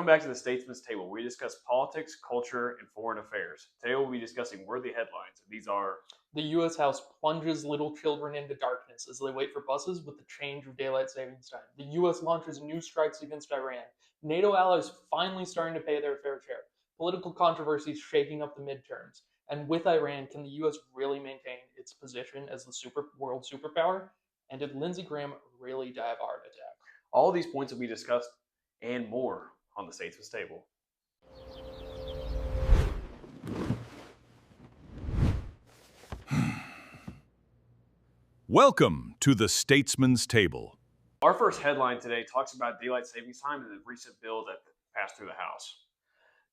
Welcome back to the Statesman's Table. We discuss politics, culture, and foreign affairs. Today we'll be discussing worthy headlines. These are The U.S. House plunges little children into darkness as they wait for buses with the change of daylight savings time. The U.S. launches new strikes against Iran. NATO allies finally starting to pay their fair share. Political controversies shaking up the midterms. And with Iran, can the U.S. really maintain its position as the world superpower? And did Lindsey Graham really die of a heart attack? all these points will be discussed and more on the Statesman's Table. Welcome to the Statesman's Table. Our first headline today talks about daylight savings time and the recent bill that passed through the House.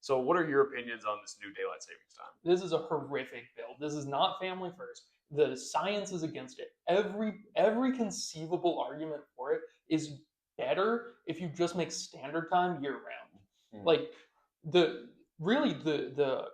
So what are your opinions on this new daylight savings time? This is a horrific bill. This is not family first. The science is against it. Every conceivable argument for it is better if you just make standard time year round. Like the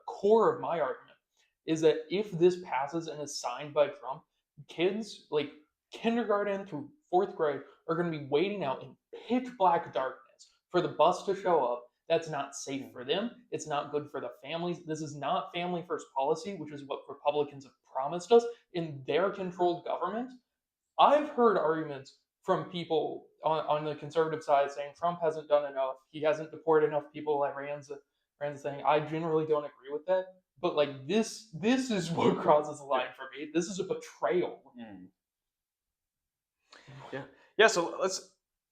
core of my argument is that if this passes and is signed by Trump, kids like kindergarten through fourth grade are going to be waiting out in pitch black darkness for the bus to show up. That's not safe for them. It's not good for the families. This is not family first policy, which is what Republicans have promised us in their controlled government. I've heard arguments from people on the conservative side saying Trump hasn't done enough. He hasn't deported enough people. Iran's thing. I generally don't agree with that. But like this is what crosses the line for me. This is a betrayal. Yeah. So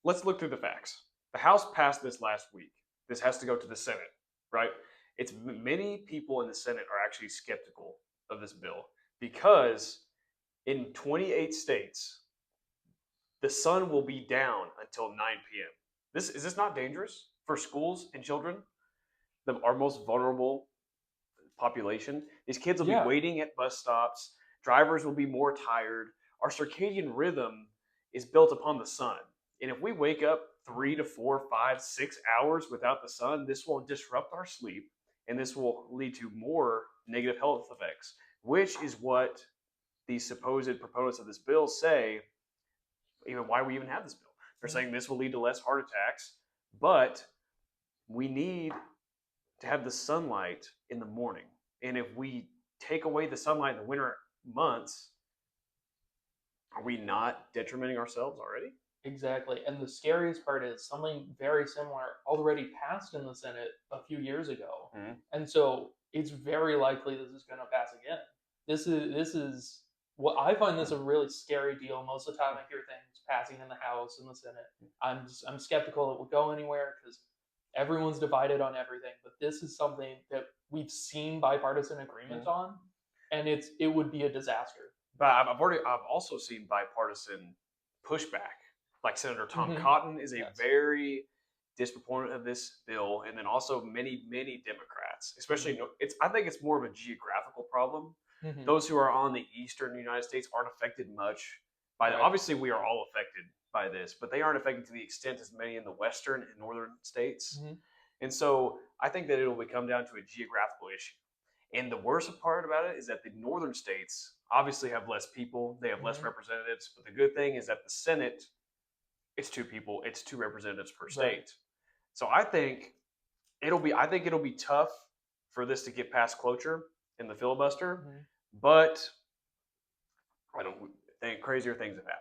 let's look through the facts. The House passed this last week. This has to go to the Senate, right? It's many people in the Senate are actually skeptical of this bill because in 28 states, the sun will be down until 9 p.m. Is this not dangerous for schools and children, our most vulnerable population? These kids will be waiting at bus stops. Drivers will be more tired. Our circadian rhythm is built upon the sun. And if we wake up 3 to 4, 5, 6 hours without the sun, this will disrupt our sleep, and this will lead to more negative health effects, which is what these supposed proponents of this bill say, even why we even have this bill. They're saying this will lead to less heart attacks, but we need to have the sunlight in the morning. And if we take away the sunlight in the winter months, are we not detrimenting ourselves already? Exactly. And the scariest part is something very similar already passed in the Senate a few years ago. And so it's very likely this is going to pass again. This is what I find this a really scary deal. Most of the time I hear things passing in the House and the Senate. I'm skeptical it will go anywhere because everyone's divided on everything. But this is something that we've seen bipartisan agreement on, and it would be a disaster. But I've also seen bipartisan pushback. Like Senator Tom Cotton is a very disproponent of this bill, and then also many Democrats, especially I think it's more of a geographical problem. Those who are on the eastern United States aren't affected much by it. Obviously, we are all affected by this, but they aren't affected to the extent as many in the western and northern states. And so I think that it will come down to a geographical issue. And the worst part about it is that the northern states obviously have less people, they have less representatives, but the good thing is that the Senate, it's 2 people, it's 2 representatives per state. So I think it'll be tough for this to get past cloture in the filibuster, but I don't think crazier things have happened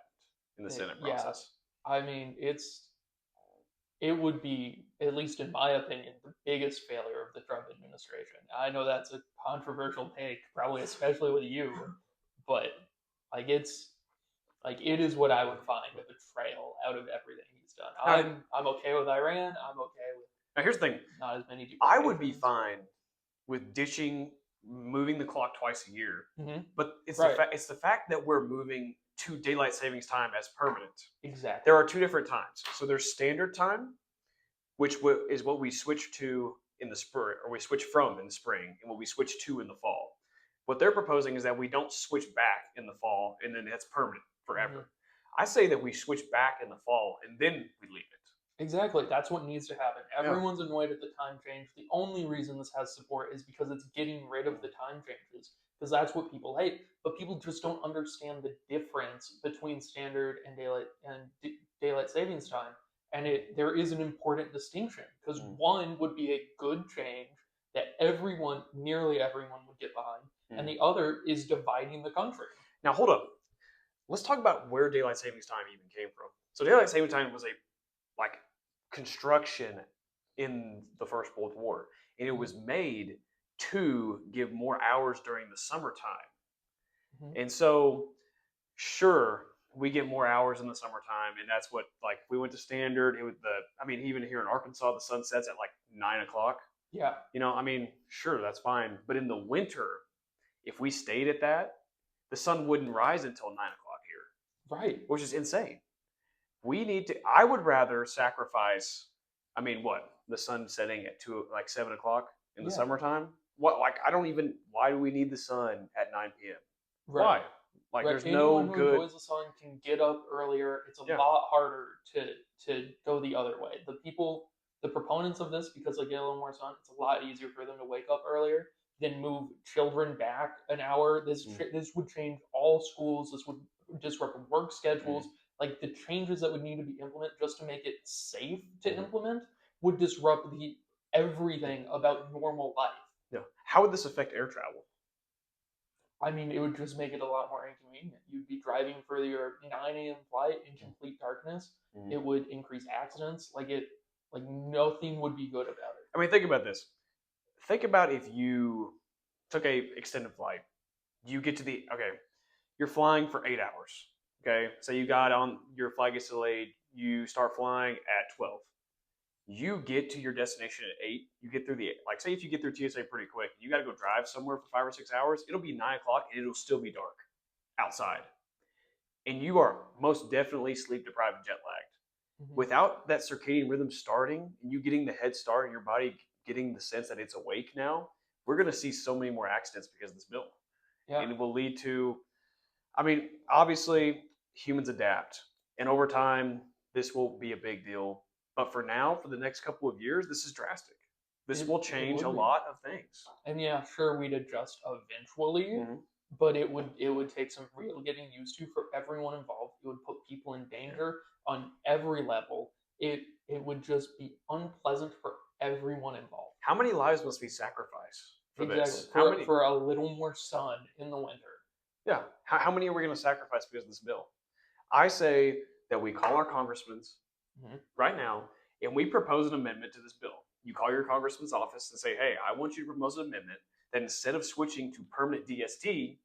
in the Senate process. I mean, it would be, at least in my opinion, the biggest failure of the Trump administration. I know that's a controversial take, probably especially with you, but it is what I would find a betrayal out of everything he's done. I'm okay with Iran. I'm okay with. Now here's the thing. Not as many. I would be fine with moving the clock twice a year, but it's the fact that we're moving to daylight savings time as permanent. Exactly. There are 2 different times. So there's standard time, which is what we switch to in the spring, or we switch from in the spring, and what we switch to in the fall. What they're proposing is that we don't switch back in the fall, and then it's permanent forever. I say that we switch back in the fall, and then we leave it. Exactly. That's what needs to happen. Everyone's annoyed at the time change. The only reason this has support is because it's getting rid of the time changes, because that's what people hate. But people just don't understand the difference between standard and daylight savings time. And there is an important distinction because Mm. one would be a good change that nearly everyone would get behind, and the other is dividing the country. Now, hold up. Let's talk about where daylight savings time even came from. So, daylight saving time was a construction in the First World War, and it was made to give more hours during the summertime. Mhm. And so, sure, we get more hours in the summertime, and that's what we went to standard. It was even here in Arkansas, the sun sets at 9 o'clock. Yeah, Sure, that's fine. But in the winter, if we stayed at that, the sun wouldn't rise until 9 o'clock here, right. which is insane. I would rather sacrifice, the sun setting at 7 o'clock in the Yeah. summertime? Why do we need the sun at 9 p.m.? Right. Why? Right. There's Anyone no who good. enjoys the sun can get up earlier. It's a Yeah. lot harder to go the other way. The proponents of this, because they get a little more sun, it's a lot easier for them to wake up earlier, then move children back an hour. This would change all schools. This would disrupt work schedules. Like the changes that would need to be implemented just to make it safe to implement would disrupt everything about normal life. Yeah. How would this affect air travel? It would just make it a lot more inconvenient. You'd be driving for your 9 a.m. flight in complete darkness. Mhm. It would increase accidents. Nothing would be good about it. Think about this. Think about if you took a extended flight. You get to you're flying for 8 hours. Okay, so your flight gets delayed. You start flying at 12. You get to your destination at 8. You get through say if you get through TSA pretty quick, you got to go drive somewhere for 5 or 6 hours. It'll be 9 o'clock and it'll still be dark outside, and you are most definitely sleep deprived and jet lagged. Mhm. Without that circadian rhythm starting and you getting the head start and your body getting the sense that it's awake now, we're going to see so many more accidents because of this bill. Yeah. And it will lead to, obviously, humans adapt. And over time, this will be a big deal. But for now, for the next couple of years, this is drastic. This will change a would be. lot of things. And yeah, sure, we'd adjust eventually, Mhm. but it would take some real getting used to for everyone involved. It would put people in danger on every level. It would just be unpleasant for everyone involved. How many lives must we sacrifice for this? For a little more sun in the winter. Yeah. How many are we going to sacrifice because of this bill? I say that we call our congressmen right now and we propose an amendment to this bill. You call your congressman's office and say, hey, I want you to propose an amendment that instead of switching to permanent DST,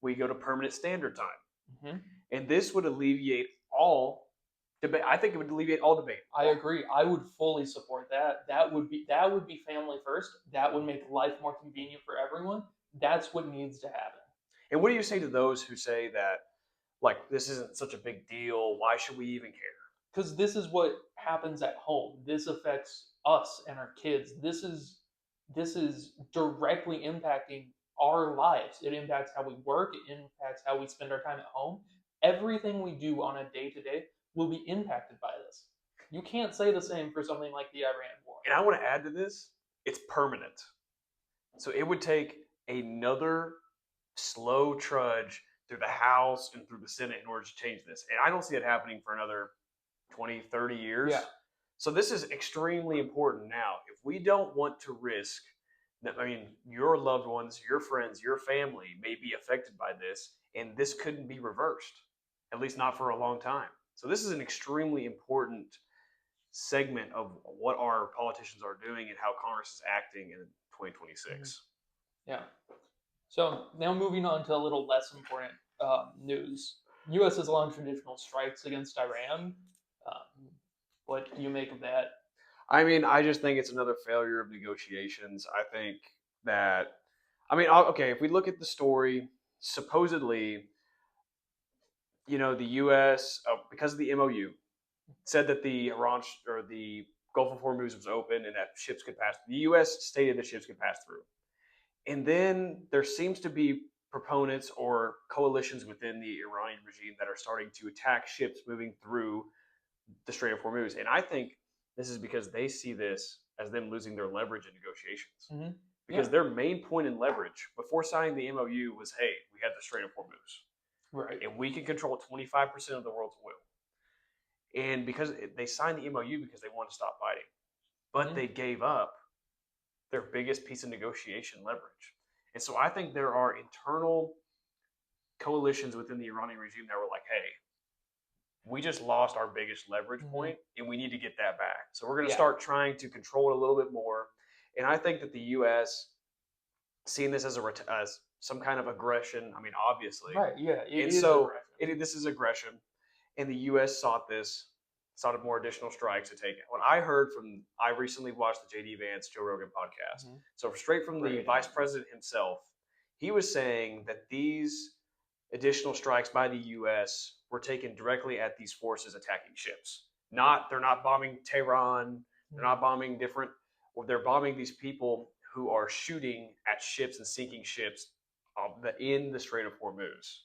we go to permanent standard time. And this would alleviate all debate. I think it would alleviate all debate. I agree. I would fully support that. That would be family first. That would make life more convenient for everyone. That's what needs to happen. And what do you say to those who say that, this isn't such a big deal? Why should we even care? Because this is what happens at home. This affects us and our kids. This is directly impacting our lives. It impacts how we work. It impacts how we spend our time at home. Everything we do on a day-to-day will be impacted by this. You can't say the same for something like the Iran war. And I want to add to this, it's permanent. So it would take another slow trudge through the House and through the Senate in order to change this. And I don't see it happening for another 20, 30 years. Yeah. So this is extremely important now. If we don't want to risk that, your loved ones, your friends, your family may be affected by this, and this couldn't be reversed, at least not for a long time. So this is an extremely important segment of what our politicians are doing and how Congress is acting in 2026. Yeah. So now moving on to a little less important news. U.S. has launched additional strikes against Iran. What do you make of that? I just think it's another failure of negotiations. I think that, okay, if we look at the story, supposedly, the U.S., because of the MOU, said that the Gulf of Hormuz was open and that ships could pass. The U.S. stated that ships could pass through. And then there seems to be proponents or coalitions within the Iranian regime that are starting to attack ships moving through the Strait of Hormuz. And I think this is because they see this as them losing their leverage in negotiations. Because their main point in leverage before signing the MOU was, hey, we have the Strait of Hormuz. Right. And we can control 25% of the world's oil. And because they signed the MOU because they wanted to stop fighting, but Yeah. they gave up their biggest piece of negotiation leverage. And so I think there are internal coalitions within the Iranian regime that were like, hey, we just lost our biggest leverage point and we need to get that back. So we're going to start trying to control it a little bit more. And I think that the U.S. seeing this as as some kind of aggression, I mean, obviously. Right, yeah. And so this is aggression. And the U.S. sought more additional strikes to take it. What I heard I recently watched the J.D. Vance Joe Rogan podcast. So straight from the vice president himself, he was saying that these additional strikes by the U.S. were taken directly at these forces attacking ships. They're not bombing Tehran. They're not bombing they're bombing these people who are shooting at ships and sinking ships in the Strait of Hormuz.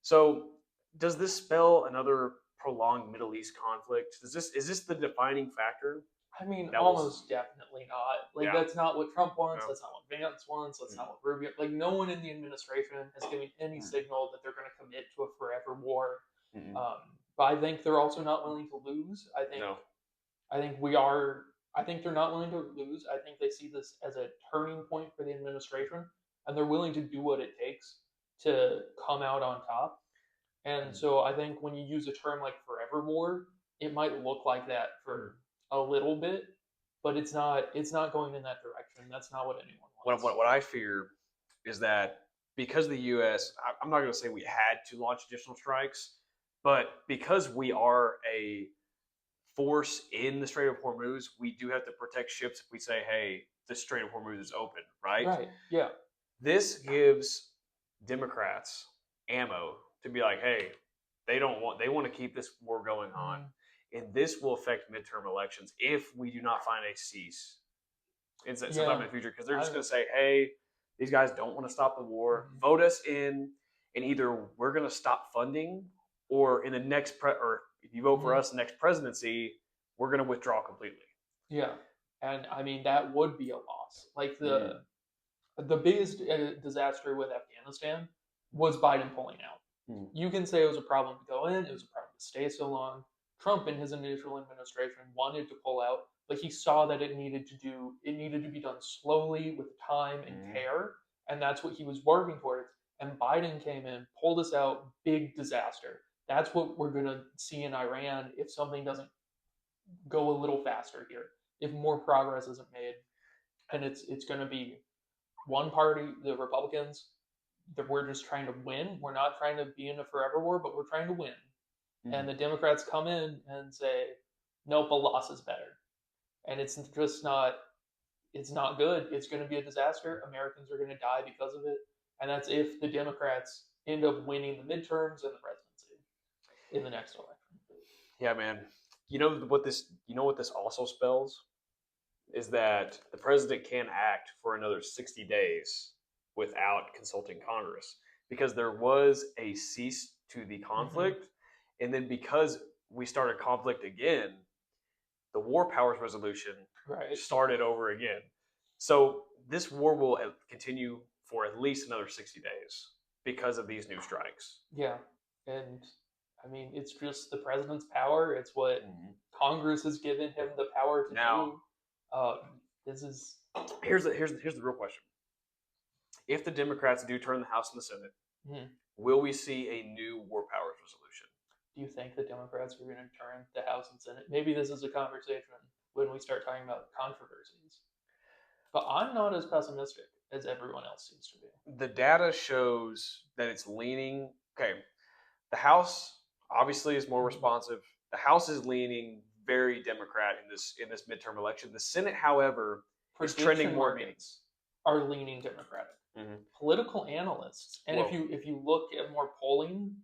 So does this spell another prolonged Middle East conflict? Is this the defining factor? I mean, almost definitely not. Like, that's not what Trump wants. That's not what Vance wants. That's not what Rubio. Like, no one in the administration has given any signal that they're going to commit to a forever war. But I think they're also not willing to lose. I think we are. I think they're not willing to lose. I think they see this as a turning point for the administration, and they're willing to do what it takes to come out on top. And so I think when you use a term like forever war, it might look like that for a little bit, but it's not going in that direction. That's not what anyone wants. What I fear is that because the U.S., I'm not going to say we had to launch additional strikes, but because we are a force in the Strait of Hormuz, we do have to protect ships if we say, hey, the Strait of Hormuz is open, right? Right, yeah. This gives Democrats ammo to be like, hey, they want to keep this war going on. And this will affect midterm elections if we do not find a cease sometime in the future. Because they're just going to say, hey, these guys don't want to stop the war. Vote us in, and either we're going to stop funding, or in the next or if you vote for us, the next presidency, we're going to withdraw completely. Yeah, and I mean that would be a loss. Like the biggest disaster with Afghanistan was Biden pulling out. You can say it was a problem to go in. It was a problem to stay so long. Trump in his initial administration wanted to pull out, but he saw that it needed to be done slowly with time and care, and that's what he was working towards. And Biden came in, pulled us out, big disaster. That's what we're going to see in Iran if something doesn't go a little faster here, if more progress isn't made. And it's going to be one party, the Republicans, that we're just trying to win. We're not trying to be in a forever war, but we're trying to win. And the Democrats come in and say, nope, a loss is better. And it's just not good. It's going to be a disaster. Americans are going to die because of it. And that's if the Democrats end up winning the midterms and the presidency in the next election. Yeah, man. You know what this also spells is that the president can't act for another 60 days without consulting Congress, because there was a cease to the conflict. And then because we started conflict again, the War Powers Resolution started over again. So this war will continue for at least another 60 days because of these new strikes. Yeah. And I mean, it's just the president's power. It's what Congress has given him the power to do. This is here's the real question. If the Democrats do turn the House and the Senate, will we see a new War Powers Resolution? Do you think the Democrats are going to turn the House and Senate? Maybe this is a conversation when we start talking about controversies. But I'm not as pessimistic as everyone else seems to be. The data shows that it's leaning. Okay, the House obviously is more responsive. The House is leaning very Democrat in this midterm election. The Senate, however, is trending more markets are leaning Democratic. Political analysts, and if you look at more polling,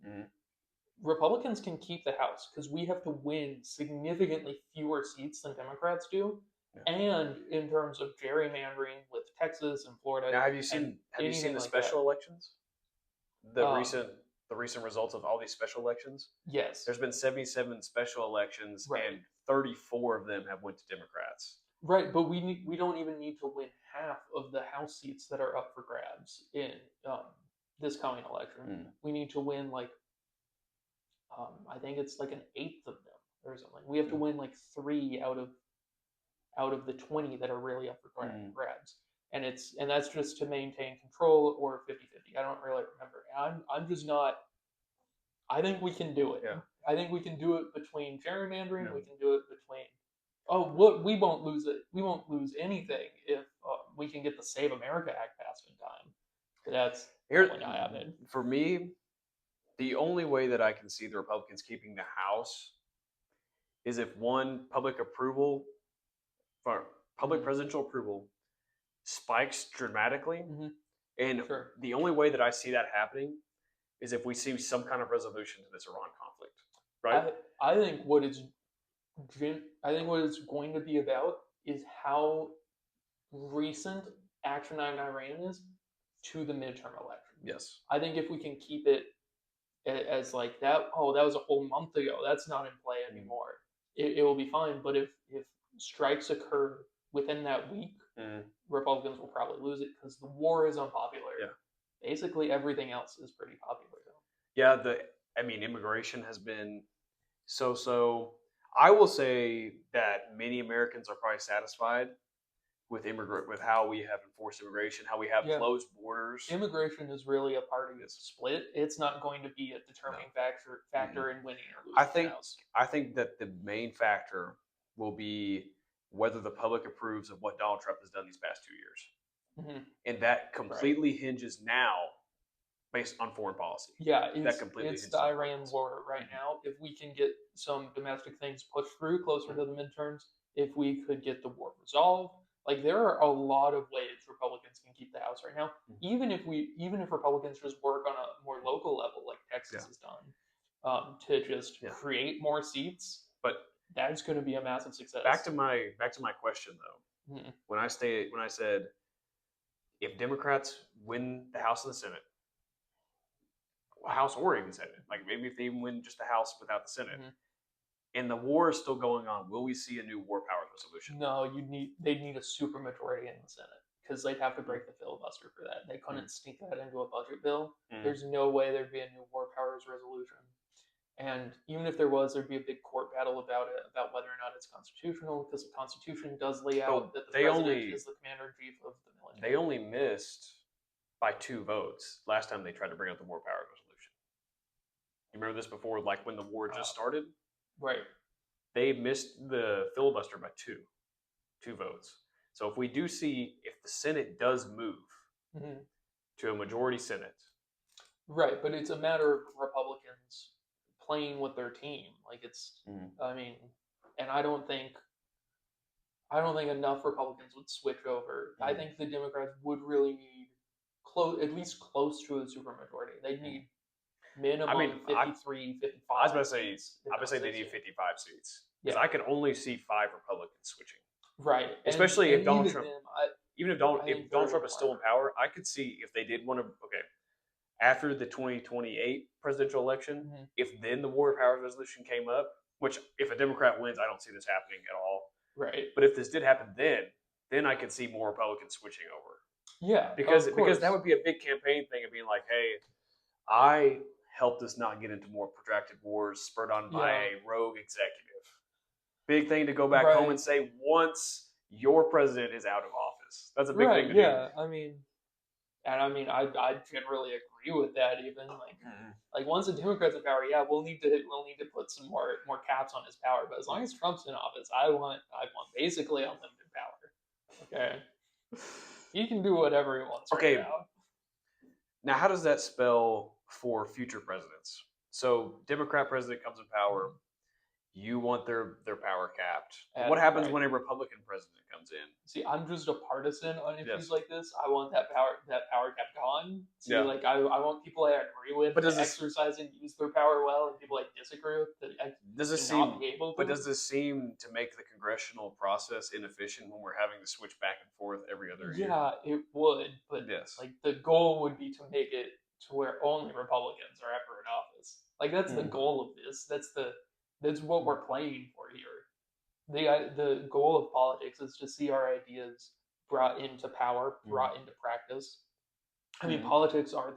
Republicans can keep the House because we have to win significantly fewer seats than Democrats do. And in terms of gerrymandering with Texas and Florida. Now, have you seen the special elections? The recent results of all these special elections? Yes. There's been 77 special elections, and 34 of them have went to Democrats. Right, but we don't even need to win half of the House seats that are up for grabs in this coming election. We need to win I think it's like an eighth of them or something. We have to win like 3 out of the 20 that are really up for grabs. And that's just to maintain control or 50-50. I don't really remember. I'm just not. I think we can do it. Yeah. I think we can do it between gerrymandering. Yeah. We can do it between. Look, we won't lose it. We won't lose anything if we can get the Save America Act passed in time. That's only I have it. For me, the only way that I can see the Republicans keeping the House is if public approval, for public presidential approval, spikes dramatically, and the only way that I see that happening is if we see some kind of resolution to this Iran conflict, right? I think what it's going to be about is how recent action on Iran is to the midterm election. Yes. I think if we can keep it as like that, that was a whole month ago. That's not in play anymore. It will be fine. But if strikes occur within that week, Republicans will probably lose it because the war is unpopular. Yeah. Basically, everything else is pretty popular though. Yeah. Immigration has been so. I will say that many Americans are probably satisfied with how we have enforced immigration, how we have closed borders. Immigration is really a party split. It's not going to be a determining factor in winning or losing the House. I think that the main factor will be whether the public approves of what Donald Trump has done these past 2 years. And that completely hinges now based on foreign policy. Yeah, it's the Iran war right now. If we can get some domestic things pushed through closer to the midterms, if we could get the war resolved, like there are a lot of ways Republicans can keep the House right now. Even if Republicans just work on a more local level, like Texas has done, to just create more seats. But that's going to be a massive success. Back to my question though. When I said if Democrats win the House and the Senate, House or even Senate, like maybe if they even win just the House without the Senate, and the war is still going on, will we see a new war powers resolution? No, they'd need a supermajority in the Senate because they'd have to break the filibuster for that. They couldn't sneak that into a budget bill. There's no way there'd be a new war powers resolution. And even if there was, there'd be a big court battle about it, about whether or not it's constitutional, because the Constitution does lay out that the president is the commander-in-chief of the military. They only missed by 2 votes last time they tried to bring up the war powers resolution. You remember this before, like when the war just started? Right. They missed the filibuster by 2 votes. So if we do see, if the Senate does move to a majority Senate. Right, but it's a matter of Republicans playing with their team. Like it's, and I don't think enough Republicans would switch over. I think the Democrats would really need at least close to a supermajority. They need minimum 53, 55. I was about to say they need 55 seats. Because I can only see 5 Republicans switching. Right. Especially if Donald Trump, if Donald Trump is still in power, I could see if they did want to, after the 2028 presidential election, if then the war powers resolution came up, which if a Democrat wins, I don't see this happening at all. Right. But if this did happen then I could see more Republicans switching over. Yeah. Because that would be a big campaign thing of being like, hey, I helped us not get into more protracted wars spurred on by a rogue executive. Big thing to go back home and say once your president is out of office. That's a big thing to do. Yeah, I generally agree with that. Even like once the Democrats in power, we'll need to put some more caps on his power. But as long as Trump's in office, I want basically unlimited power. Okay, he can do whatever he wants. Okay. Right now, how does that spell for future presidents? So, Democrat president comes in power. You want their power capped. What happens when a Republican president comes in? See, I'm just a partisan on issues like this. I want that power cap gone. See, I want people I agree with to exercise and use their power well, and people I disagree with not be able to. But does this seem to make the congressional process inefficient when we're having to switch back and forth every other year? Yeah, it would. But like the goal would be to make it to where only Republicans are ever in office. Like that's the goal of this. That's what we're playing for here. The goal of politics is to see our ideas brought into power, brought into practice. I mean, politics are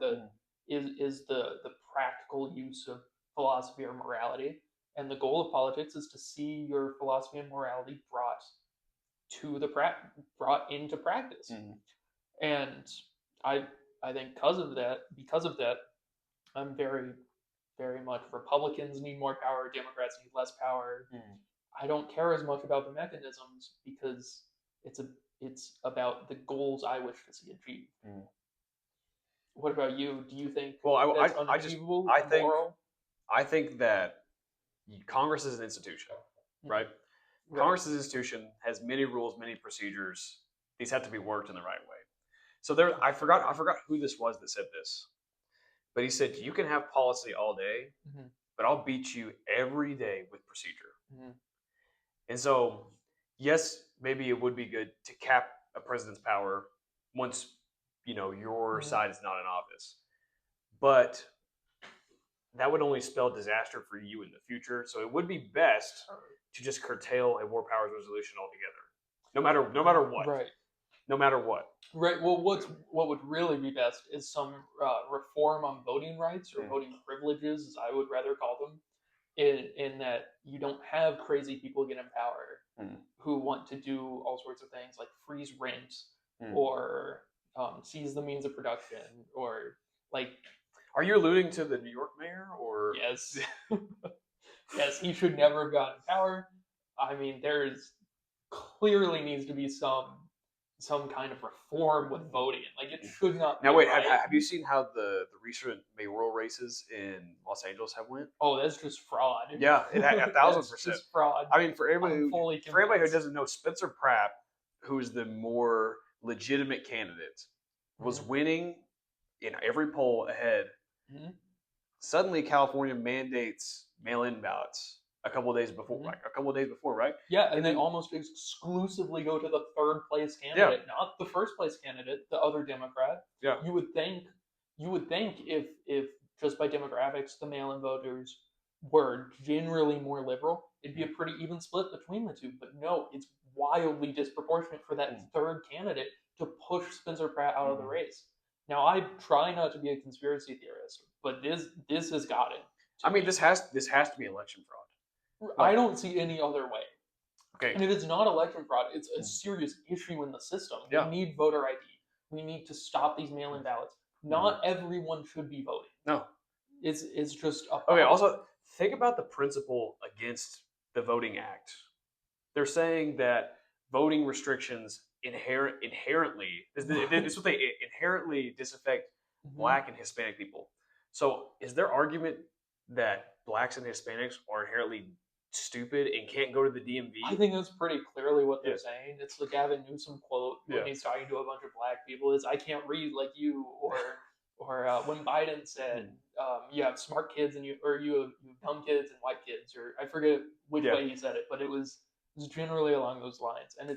is the practical use of philosophy or morality. And the goal of politics is to see your philosophy and morality brought into practice. Mhm. And I think because of that, I'm very, very much Republicans need more power, Democrats need less power. I don't care as much about the mechanisms because it's about the goals I wish to see achieved. What about you? Do you think Well, that's unachievable? Moral? I think that Congress is an institution, right? Congress is an institution, has many rules, many procedures. These have to be worked in the right way. So I forgot who this was that said this, but he said you can have policy all day, but I'll beat you every day with procedure. And so, yes, maybe it would be good to cap a president's power once your side is not in office, but that would only spell disaster for you in the future. So it would be best to just curtail a war powers resolution altogether, no matter what. Right. No matter what. Right. Well, what would really be best is some reform on voting rights or voting privileges, as I would rather call them, in that you don't have crazy people get in power who want to do all sorts of things like freeze rent or seize the means of production or like. Are you alluding to the New York mayor or? Yes. Yes, he should never have gotten power. I mean, there's clearly needs to be some kind of reform with voting. Like it should not. Now wait, right. have you seen how the recent mayoral races in Los Angeles have went? Oh, that's just fraud. Yeah, it had 1,000%. Just fraud. I mean, for everybody who doesn't know, Spencer Pratt, who is the more legitimate candidate, was winning in every poll ahead. Suddenly, California mandates mail-in ballots a couple of days before, right? Yeah, and they almost exclusively go to the third place candidate, not the first place candidate, the other Democrat. Yeah. You would think if just by demographics the mail-in voters were generally more liberal, it'd be a pretty even split between the two. But no, it's wildly disproportionate for that third candidate to push Spencer Pratt out of the race. Now, I try not to be a conspiracy theorist, but this has got it. I mean, this has to be election fraud. I don't see any other way. Okay. And if it's not election fraud, it's a serious issue in the system. Yeah. We need voter ID. We need to stop these mail-in ballots. Not everyone should be voting. No. It's just a problem. Okay, also, think about the principle against the Voting Act. They're saying that voting restrictions inherently disaffect Black and Hispanic people. So is their argument that Blacks and Hispanics are inherently stupid and can't go to the DMV? I think that's pretty clearly what they're saying. It's the Gavin Newsom quote when he's talking to a bunch of Black people is, "I can't read like you," or when Biden said, "You have smart kids and you have dumb kids and white kids," or I forget which way he said it, but it was generally along those lines. And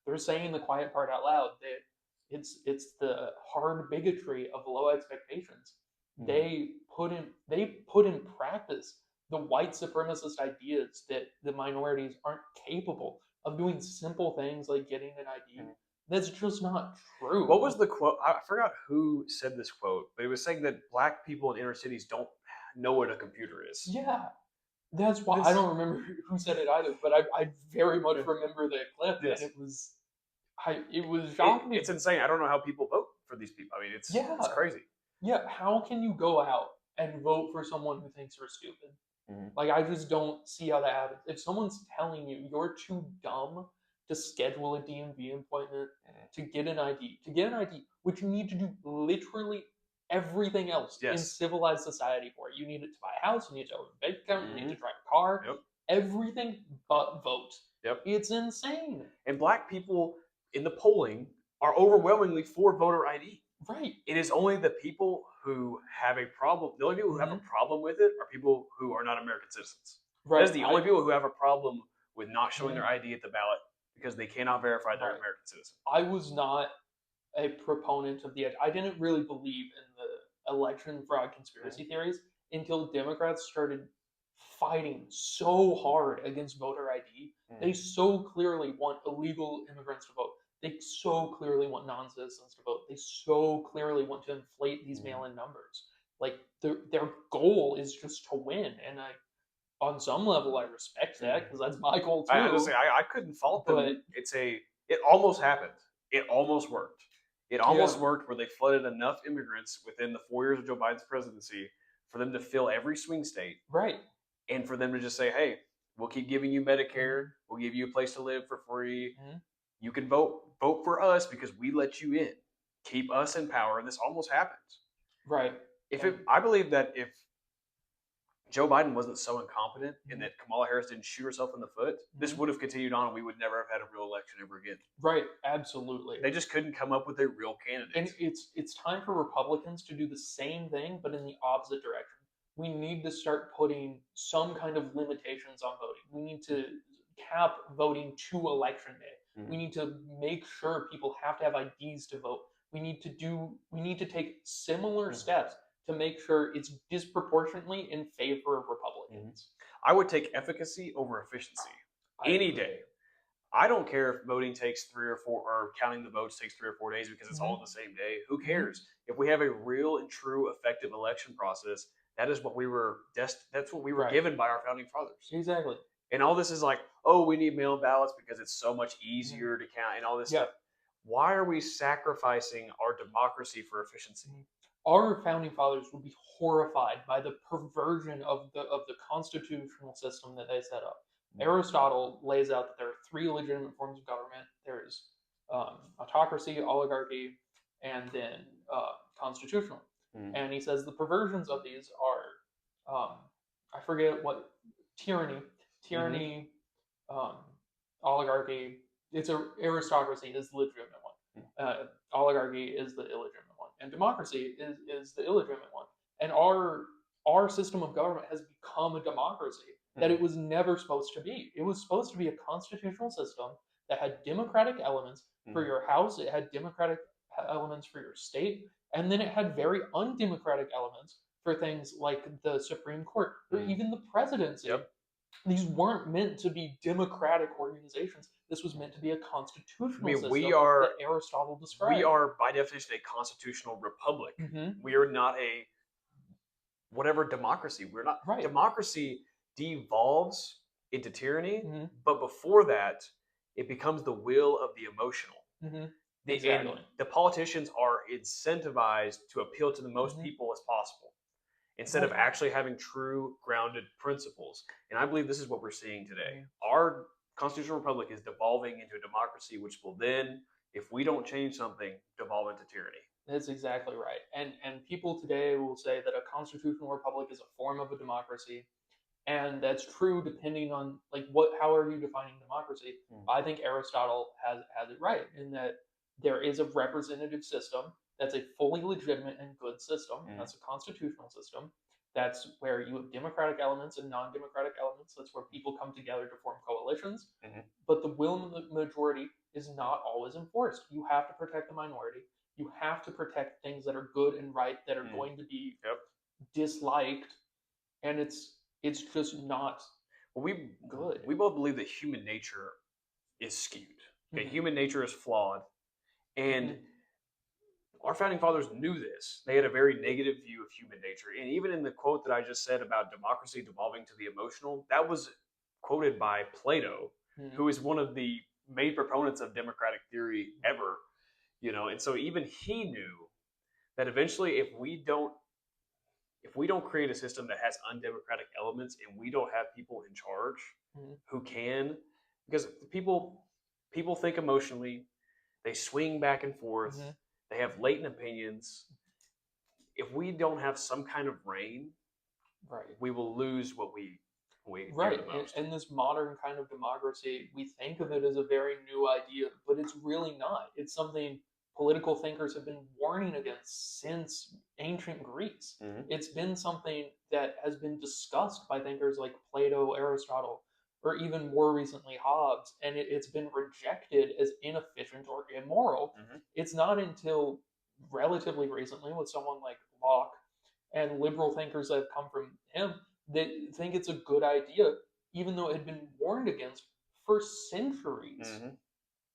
they're saying the quiet part out loud that it's the hard bigotry of low expectations. They put in practice the white supremacist ideas that the minorities aren't capable of doing simple things like getting an ID. That's just not true. What was the quote? I forgot who said this quote, but it was saying that Black people in inner cities don't know what a computer is. Yeah. That's why I don't remember who said it either, but I very much remember the clip, and it was shocking. It's insane. I don't know how people vote for these people. I mean, it's crazy. Yeah, how can you go out and vote for someone who thinks you're stupid? Like, I just don't see how that happens. If someone's telling you you're too dumb to schedule a DMV appointment, to get an ID, which you need to do literally everything else in civilized society for. You need it to buy a house, you need to open a bank account, you need to drive a car, everything but vote. It's insane. And Black people in the polling are overwhelmingly for voter ID. Right. It is only the people who have a problem. The only people who have a problem with it are people who are not American citizens. Right. That is the only people who have a problem with not showing their ID at the ballot because they cannot verify they're American citizens. I was not a proponent of I didn't really believe in the election fraud conspiracy theories until Democrats started fighting so hard against voter ID. They so clearly want illegal immigrants to vote. They so clearly want non-citizens to vote. They so clearly want to inflate these mail-in numbers. Like their goal is just to win. And on some level, I respect that because that's my goal too. I have to say, I couldn't fault them. But It almost happened. It almost worked. It almost Yeah. worked where they flooded enough immigrants within the 4 years of Joe Biden's presidency for them to fill every swing state right, and for them to just say, hey, we'll keep giving you Medicare. We'll give you a place to live for free. Mhm. You can vote for us because we let you in. Keep us in power. And this almost happens. right, I believe that if Joe Biden wasn't so incompetent and Mhm. that Kamala Harris didn't shoot herself in the foot, this Mhm. would have continued on and we would never have had a real election ever again. right, absolutely. They just couldn't come up with a real And candidate. it's time for Republicans to do the same thing, but in the opposite direction. We need to start putting some kind of limitations on voting. We need to cap voting to election day. We need to make sure people have to have IDs to vote. We need to take similar steps to make sure it's disproportionately in favor of Republicans. I would take efficacy over efficiency I any agree. day. I don't care if voting takes 3 or 4, or counting the votes takes 3 or 4 days because it's all on the same day. Who cares? If we have a real and true effective election process, that is what we were. That's what we were Right. given by our founding fathers. Exactly. And all this is like, oh, we need mail-in ballots because it's so much easier to count and all this Yeah. stuff. Why are we sacrificing our democracy for efficiency? Our founding fathers would be horrified by the perversion of the constitutional system that they set up. Aristotle lays out that there are three legitimate forms of government. There's autocracy, oligarchy, and then constitutional. And he says the perversions of these are, I forget what, tyranny, um, oligarchy. It's a aristocracy is the legitimate one. Oligarchy is the illegitimate one, and democracy is the illegitimate one. And our system of government has become a democracy that it was never supposed to be. It was supposed to be a constitutional system that had democratic elements for your house. It had democratic elements for your state, and then it had very undemocratic elements for things like the Supreme Court or even the presidency. Yep. These weren't meant to be democratic organizations. This was meant to be a constitutional system that Aristotle described. We are, by definition, a constitutional republic. We are not a whatever democracy. We're not. Right. Democracy devolves into tyranny, but before that, it becomes the will of the emotional. Exactly. And the politicians are incentivized to appeal to the most people as possible instead of actually having true grounded principles. And I believe this is what we're seeing today. Our constitutional republic is devolving into a democracy, which will then, if we don't change something, devolve into tyranny. That's exactly right. And people today will say that a constitutional republic is a form of a democracy. And that's true depending on how are you defining democracy? I think Aristotle has it right in that there is a representative system that's a fully legitimate and good system. That's a constitutional system. That's where you have democratic elements and non-democratic elements. That's where people come together to form coalitions. But the will of the majority is not always enforced. You have to protect the minority. You have to protect things that are good and right that are going to be disliked. And it's just not good. We both believe that human nature is skewed. Okay? Human nature is flawed. And our founding fathers knew this. They had a very negative view of human nature. And even in the quote that I just said about democracy devolving to the emotional, that was quoted by Plato, who is one of the main proponents of democratic theory ever. And so even he knew that eventually if we don't create a system that has undemocratic elements and we don't have people in charge who can, because people think emotionally, they swing back and forth, they have latent opinions. If we don't have some kind of reign, we will lose what we right. The most. And this modern kind of democracy, we think of it as a very new idea, but it's really not. It's something political thinkers have been warning against since ancient Greece. It's been something that has been discussed by thinkers like Plato, Aristotle, or even more recently Hobbes, and it's been rejected as inefficient or immoral. It's not until relatively recently with someone like Locke and liberal thinkers that have come from him that think it's a good idea, even though it had been warned against for centuries.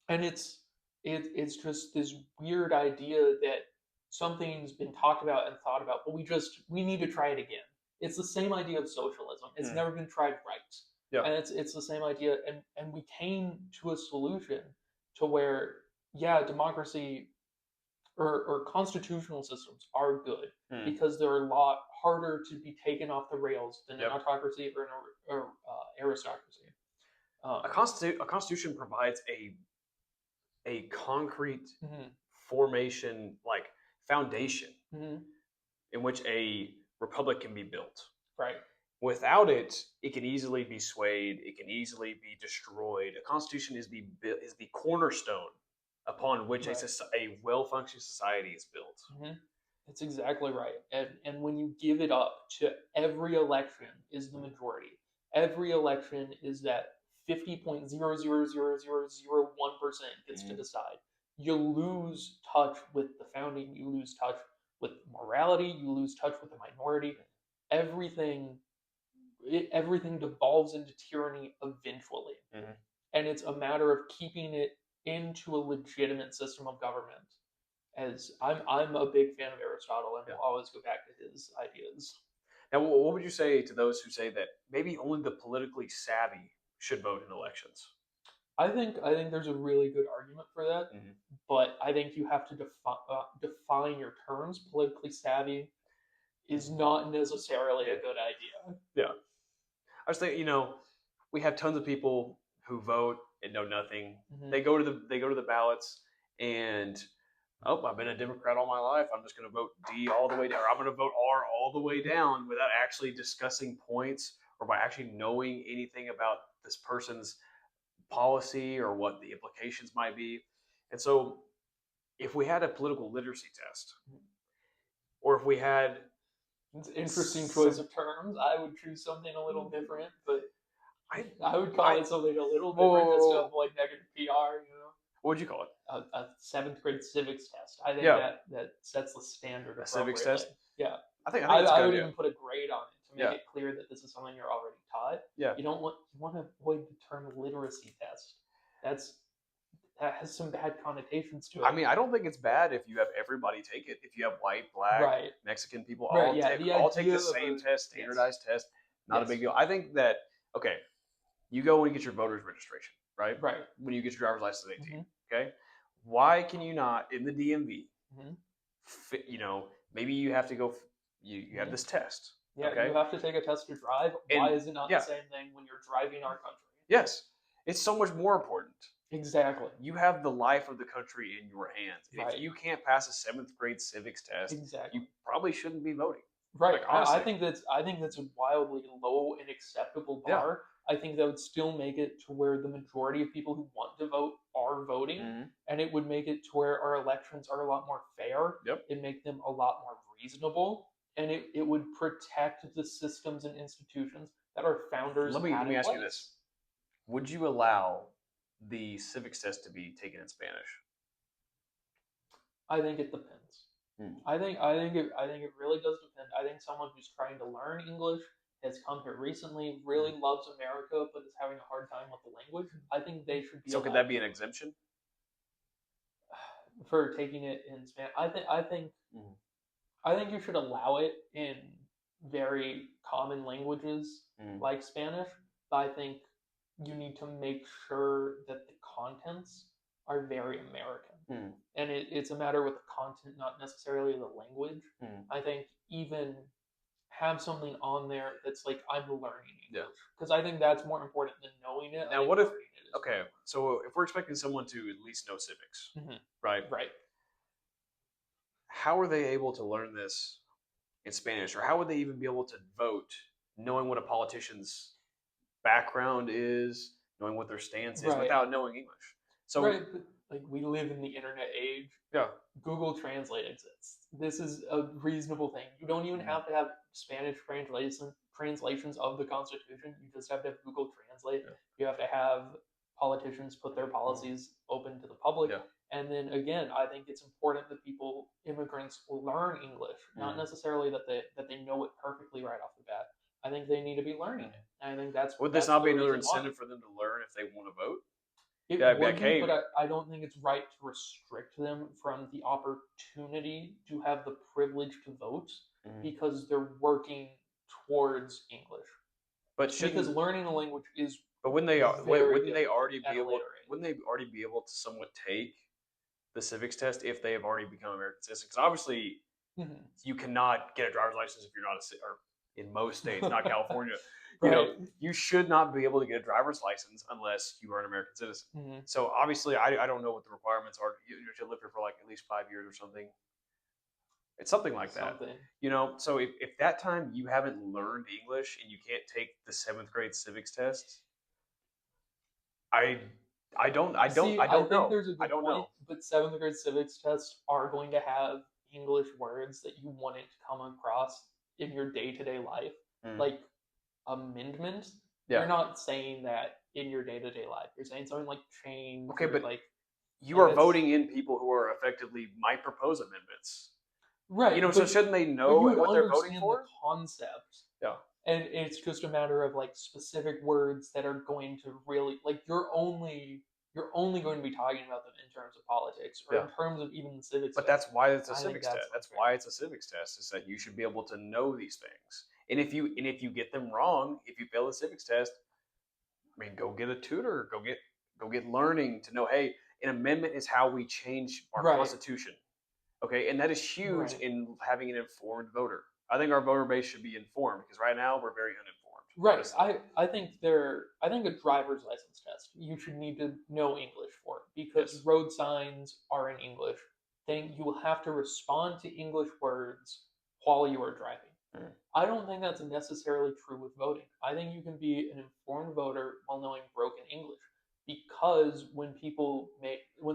And it's just this weird idea that something's been talked about and thought about, but we need to try it again. It's the same idea of socialism. It's Mm. never been tried right. Yeah. And it's the same idea. And we came to a solution to where, yeah, democracy or constitutional systems are good Mm. because they're a lot harder to be taken off the rails than Yep. an autocracy or an aristocracy. A constitution provides a concrete Mhm, formation, like foundation, mhm, in which a republic can be built. right. Without it, it can easily be swayed. It can easily be destroyed. A constitution is the cornerstone upon which Right. a well-functioning society is built. Mhm. That's exactly right. And when you give it up to every election is the majority. Every election is that 50.0000001% gets to Mhm. decide. You lose touch with the founding, you lose touch with morality, you lose touch with the minority. Everything everything devolves into tyranny eventually. Mhm. And it's a matter of keeping it into a legitimate system of government. As I'm a big fan of Aristotle and Yeah. will always go back to his ideas. Now, what would you say to those who say that maybe only the politically savvy should vote in elections? I think there's a really good argument for that, Mhm. but I think you have to define your terms. Politically savvy is not necessarily a good idea. Yeah. I was thinking, we have tons of people who vote and know nothing. Mhm. They go to the ballots and I've been a Democrat all my life. I'm just going to vote D all the way down, or I'm going to vote R all the way down without actually discussing points or by actually knowing anything about this person's policy or what the implications might be. And so, if we had a political literacy test, or if we had It's an interesting choice of terms. I would choose something a little different, but I would call it something a little different just to avoid negative PR. What would you call it? A seventh grade civics test. I think Yeah. that sets the standard. A civics appropriately. test? Yeah. I think I it's a good would idea. even put a grade on it to make Yeah. it clear that this is something you're already taught. Yeah. You want to avoid the term literacy test. That has some bad connotations to it. I mean, I don't think it's bad if you have everybody take it. If you have white, black, Right. Mexican people, Right, all yeah, take the all take idea the of same a- test, standardized test. Not a Yes. big deal. I think that you go and get your voter's registration, right? Right. When you get your driver's license at 18, Mhm. okay? Why can you not in the DMV? Mhm. Maybe you have to go. You have this test. Yeah, Okay. you have to take a test to drive. Why is it not yeah. the same thing when you're driving our country? Yes, it's so much more important. Exactly. You have the life of the country in your hands. And Right. if you can't pass a seventh grade civics test, Exactly. you probably shouldn't be voting. Right. Like, I honestly. think that's a wildly low and acceptable Yeah. bar. I think that would still make it to where the majority of people who want to vote are voting, Mhm. and it would make it to where our elections are a lot more fair. Yep. It'd make them a lot more reasonable, and it would protect the systems and institutions that our founders Let me had in ask you place. this: would you allow the civics test to be taken in Spanish? I think it depends. Hmm. I think it really does depend. I think someone who's trying to learn English has come here recently, really loves America, but is having a hard time with the language. I think they should be. So could allowed that be to an exemption? for taking it in Spanish? Mhm. I think you should allow it in very common languages Mhm. like Spanish, but I think you need to make sure that the contents are very American. Mhm. And it's a matter with the content, not necessarily the language. Mhm. I think even have something on there that's like, I'm learning Yeah. English. Because I think that's more important than knowing it. I Now, think what if? learning it is Okay, so if we're expecting someone to at least know civics, Mhm. right? Right. How are they able to learn this in Spanish, or how would they even be able to vote, knowing what a politician's background is, knowing what their stance is, Right. without knowing English? So, Right. But, like, we live in the internet age. yeah, Google Translate exists. This is a reasonable thing. You don't even have to have Spanish translations of the Constitution. You just have to have Google Translate. Yeah. You have to have politicians put their policies open to the public. Yeah. And then again, I think it's important that immigrants learn English, not necessarily that they know it perfectly right off the bat. I think they need to be learning it. And I think that's would this that's not the be another reason why. incentive for them to learn if they want to vote? It Yeah, would okay. be, but I don't think it's right to restrict them from the opportunity to have the privilege to vote Mhm. because they're working towards English. But Because shouldn't learning a language is but wouldn't they very wouldn't they difficult already at be a able later age. wouldn't they already be able to somewhat take the civics test if they have already become American citizens? Because obviously Mhm. you cannot get a driver's license if you're not or in most states, not California. Right. You should not be able to get a driver's license unless you are an American citizen. Mhm. So obviously, I don't know what the requirements are. You should live here for like at least 5 years or something. It's something like that. Something. So if that time you haven't learned English and you can't take the 7th grade civics test, I See, I I don't think know. there's a I good don't point, know. but 7th grade civics tests are going to have English words that you wouldn't come across in your day-to-day life. Mm. Like amendment, Yeah. you're not saying that in your day-to-day life. You're saying something like change. Okay, or but like you like are that's- voting in people who are effectively might propose amendments. right. So shouldn't they but know you would what they're voting understand for? the concept. Yeah. And it's just a matter of like specific words that are going to really like you're only going to be talking about them in terms of politics or in terms of even the civics. But that's why it's a I think civics test. that's That's why it's a civics test, is that you should be able to know these things. And if you get them wrong, if you fail the civics test, I mean, go get a tutor, go get learning to know, hey, an amendment is how we change our Right. constitution. Okay, and that is huge Right. in having an informed voter. I think our voter base should be informed because right now we're very uninformed. Right. honestly. I think a driver's license test you should need to know English for because Yes. road signs are in English. Then you will have to respond to English words while you are driving. Mm. I don't think that's necessarily true with voting. I think you can be an informed voter while knowing broken English because when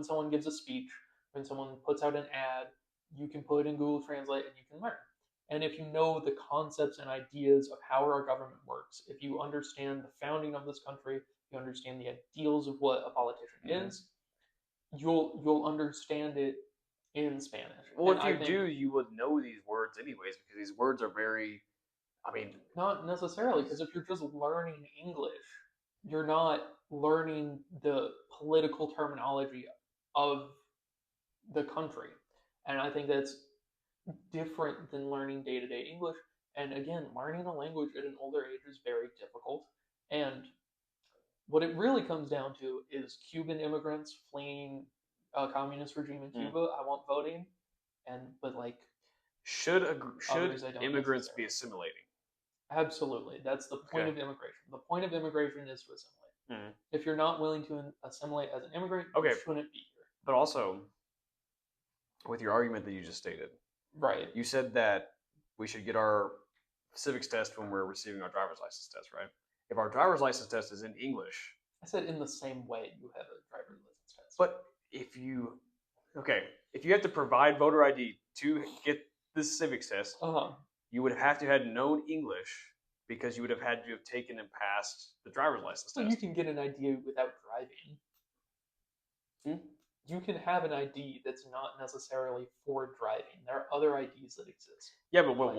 someone gives a speech, when someone puts out an ad, you can put it in Google Translate and you can learn. And if you know the concepts and ideas of how our government works, if you understand the founding of this country, you understand the ideals of what a politician is, you'll understand it in Spanish. Well, And if I you think do, you would know these words anyways because these words are very. I mean, not necessarily, because if you're just learning English, you're not learning the political terminology of the country. And I think that's different than learning day to day English. And again, learning a language at an older age is very difficult. And what it really comes down to is Cuban immigrants fleeing a communist regime in Cuba. I want voting, but like should others, I don't immigrants be necessarily. assimilating? Absolutely, that's the point Okay. of immigration. The point of immigration is to assimilate. Mhm. If you're not willing to assimilate as an immigrant, Okay. you shouldn't be here. But also, with your argument that you just stated, Right. you said that we should get our civics test when we're receiving our driver's license test, right? If our driver's license test is in English, I said in the same way you have a driver's license test. but if you have to provide voter ID to get the civics test, you would have to have known English because you would have had to have taken and passed the driver's license So test. you can get an ID without driving. You can have an ID that's not necessarily for driving. There are other IDs that exist. Yeah, but like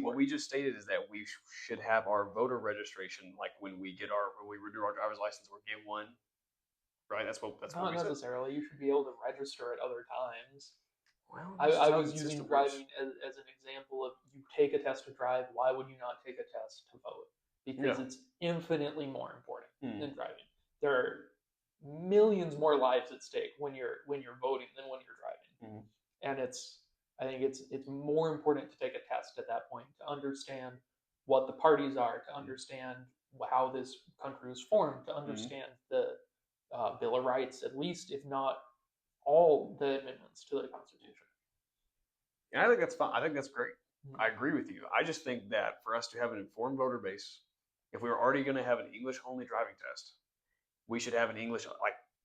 what we just stated is that we should have our voter registration, like when we renew our driver's license or get one, right? That's what Not we said. necessarily. You should be able to register at other times. Well, I was using driving as an example of you take a test to drive. Why would you not take a test to vote? Because it's infinitely more important than driving. There are millions more lives at stake when you're voting than when you're driving. And I think it's more important to take a test at that point to understand what the parties are, to understand how this country was formed, to understand the Bill of Rights, at least, if not all the amendments to the Constitution. And I think that's fine. I think that's great. I agree with you. I just think that for us to have an informed voter base, if we were already going to have an English-only driving test, we should have an English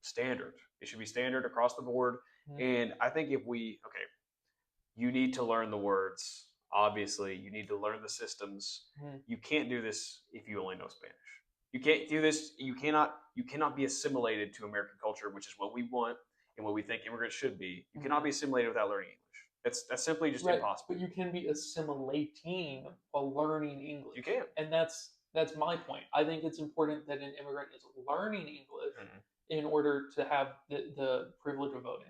standard. It should be standard across the board. And I think you need to learn the words. Obviously, you need to learn the systems. You can't do this if you only know Spanish. You can't do this. You cannot be assimilated to American culture, which is what we want and what we think immigrants should be. You cannot be assimilated without learning English. That's simply just impossible. But you can be assimilating while learning English. You can. And that's my point. I think it's important that an immigrant is learning English in order to have the privilege of voting.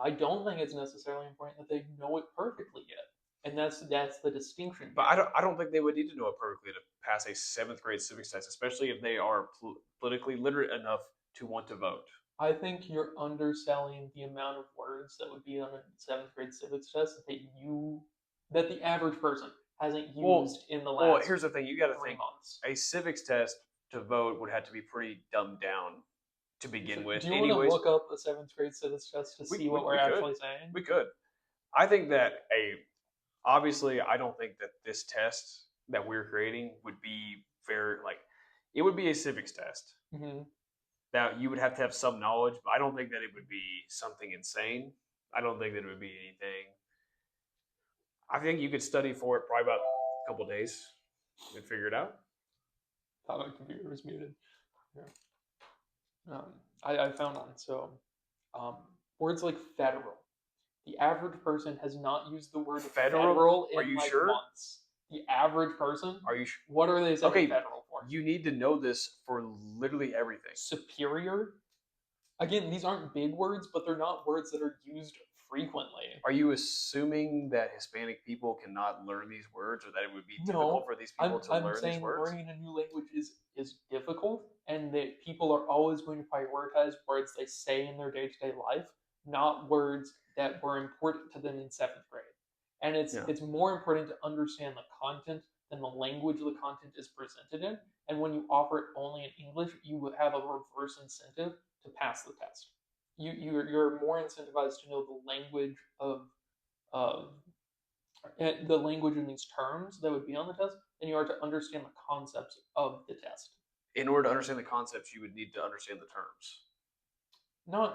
I don't think it's necessarily important that they know it perfectly yet. and that's the distinction. But I don't think they would need to know it perfectly to pass a 7th grade civics test, especially if they are politically literate enough to want to vote. I think you're underselling the amount of words that would be on a 7th grade civics test that the average person hasn't used in the last. Well, here's the thing: you got to 3 think months. a civics test to vote would have to be pretty dumbed down to begin with. Do you want to look up a 7th grade civics test to see what we're actually saying? We could. I think that obviously, I don't think that this test that we're creating would be fair. Like, it would be a civics test. Mm-hmm. That you would have to have some knowledge, but I don't think that it would be something insane. I don't think that it would be anything. I think you could study for it probably about a couple days and figure it out. Thought my computer was muted. Yeah. I found one. So, words like federal. The average person has not used the word federal in months. The average person? Are you sure? What are they saying federal for? You need to know this for literally everything. Superior? Again, these aren't big words, but they're not words that are used frequently. Are you assuming that Hispanic people cannot learn these words, or that it would be difficult for these people to learn these words? I'm saying learning a new language is difficult, and that people are always going to prioritize words they say in their day-to-day life, not words that were important to them in 7th grade. And it's more important to understand the content than the language the content is presented in. And when you offer it only in English, you would have a reverse incentive to pass the test. You're more incentivized to know the language the language in these terms that would be on the test than you are to understand the concepts of the test. In order to understand the concepts, you would need to understand the terms. Some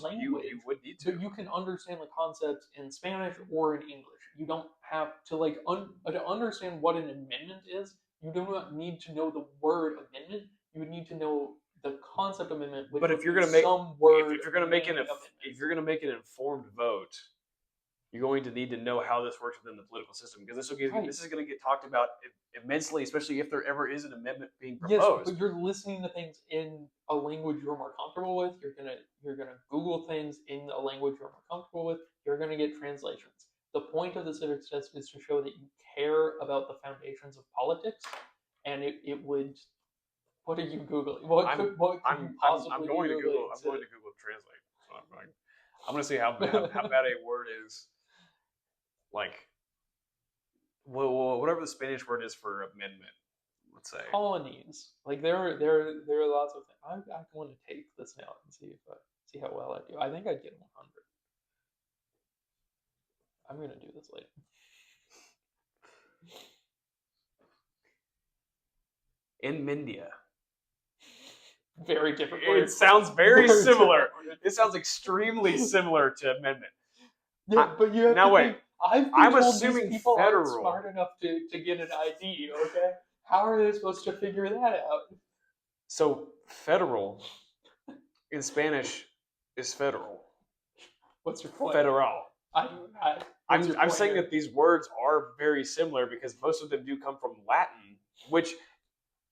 language you would need to. But you can understand the concepts in Spanish or in English. You don't have to to understand what an amendment is. You do not need to know the word amendment. You would need to know the concept amendment. But if you're going to make if you're going to make an informed vote, you're going to need to know how this works within the political system, because this is going to get talked about immensely, especially if there ever is an amendment being proposed. Yes, but you're listening to things in a language you're more comfortable with. You're gonna Google things in a language you're more comfortable with. You're gonna get translations. The point of the civics test is to show that you care about the foundations of politics, and it would. What are you googling? I'm going to Google Translate. So I'm going to see how bad a word is. Like, well, whatever the Spanish word is for amendment, let's say. Colonies. Like there are lots of things. I want to take this now and see how well I do. I think I'd get 100. I'm gonna do this later. In India. Very different. It sounds very similar. It sounds extremely similar to amendment. Yeah, but you have now to wait. Think, I'm assuming these people aren't smart enough to get an ID. Okay, how are they supposed to figure that out? So federal in Spanish is federal. What's your point? Federal. I'm saying here? that these words are very similar because most of them do come from Latin, which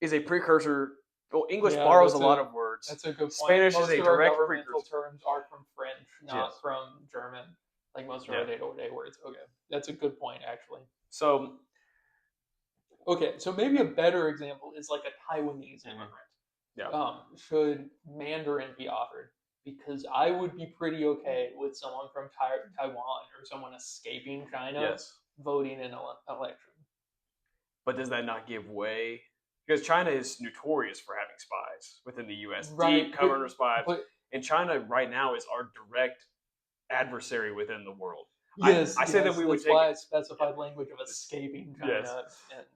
is a precursor. Well, English borrows a lot of words. That's a good point. Spanish most is a of direct our governmental precursor. terms are from French, not from German. Like most of our day-to-day words. Okay, that's a good point, actually. So maybe a better example is like a Taiwanese immigrant. Yeah. Should Mandarin be offered? Because I would be pretty okay with someone from Taiwan or someone escaping China voting in an election. But does that not give way? Because China is notorious for having spies within the U.S. Right, deep cover spies. And China right now is our direct adversary within the world. Yes, I say that we would take. That's why I specified language of escaping China. Yes. And,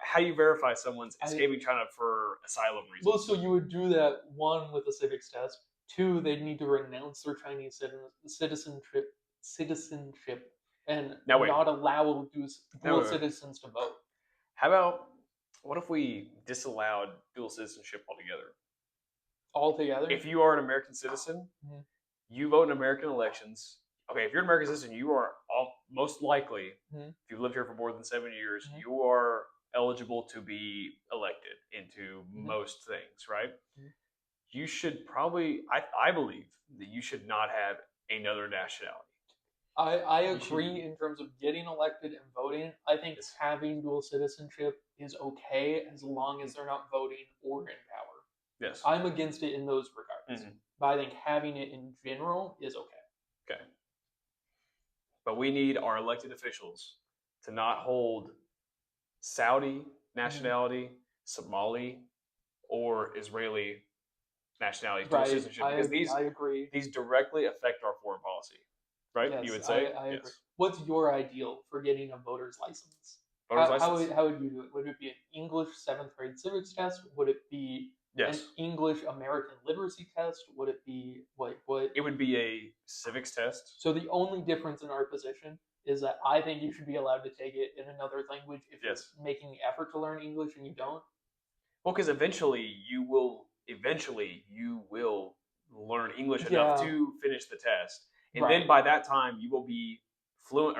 how do you verify someone's escaping China for asylum reasons? Well, so you would do that, 1, with a civics test. 2, they'd need to renounce their Chinese citizenship and not allow dual citizens to vote. How about, what if we disallowed dual citizenship altogether? Altogether? If you are an American citizen, you vote in American elections. Okay, if you're an American citizen, you are most likely, if you've lived here for more than 7 years, you are eligible to be elected into most things, right? You should probably, I believe that you should not have another nationality. I You should- agree in terms of getting elected and voting. I think Yes. having dual citizenship is okay as long as they're not voting or in power. Yes. I'm against it in those regards, but I think having it in general is okay. Okay. But we need our elected officials to not hold Saudi nationality, Somali, or Israeli nationality dual Right. citizenship because I agree. these directly affect our foreign policy. Right? Yes, You would say? I agree. Yes. What's your ideal for getting a voter's license? Voter's license? How would you do it? Would it be an English 7th grade civics test? Would it be Yes. an English American literacy test? Would it be what? It would be a civics test. So the only difference in our position is that I think you should be allowed to take it in another language if Yes. you're making the effort to learn English and you don't. Well, because eventually you will learn English enough Yeah. to finish the test. And Right. then by that time you will be fluent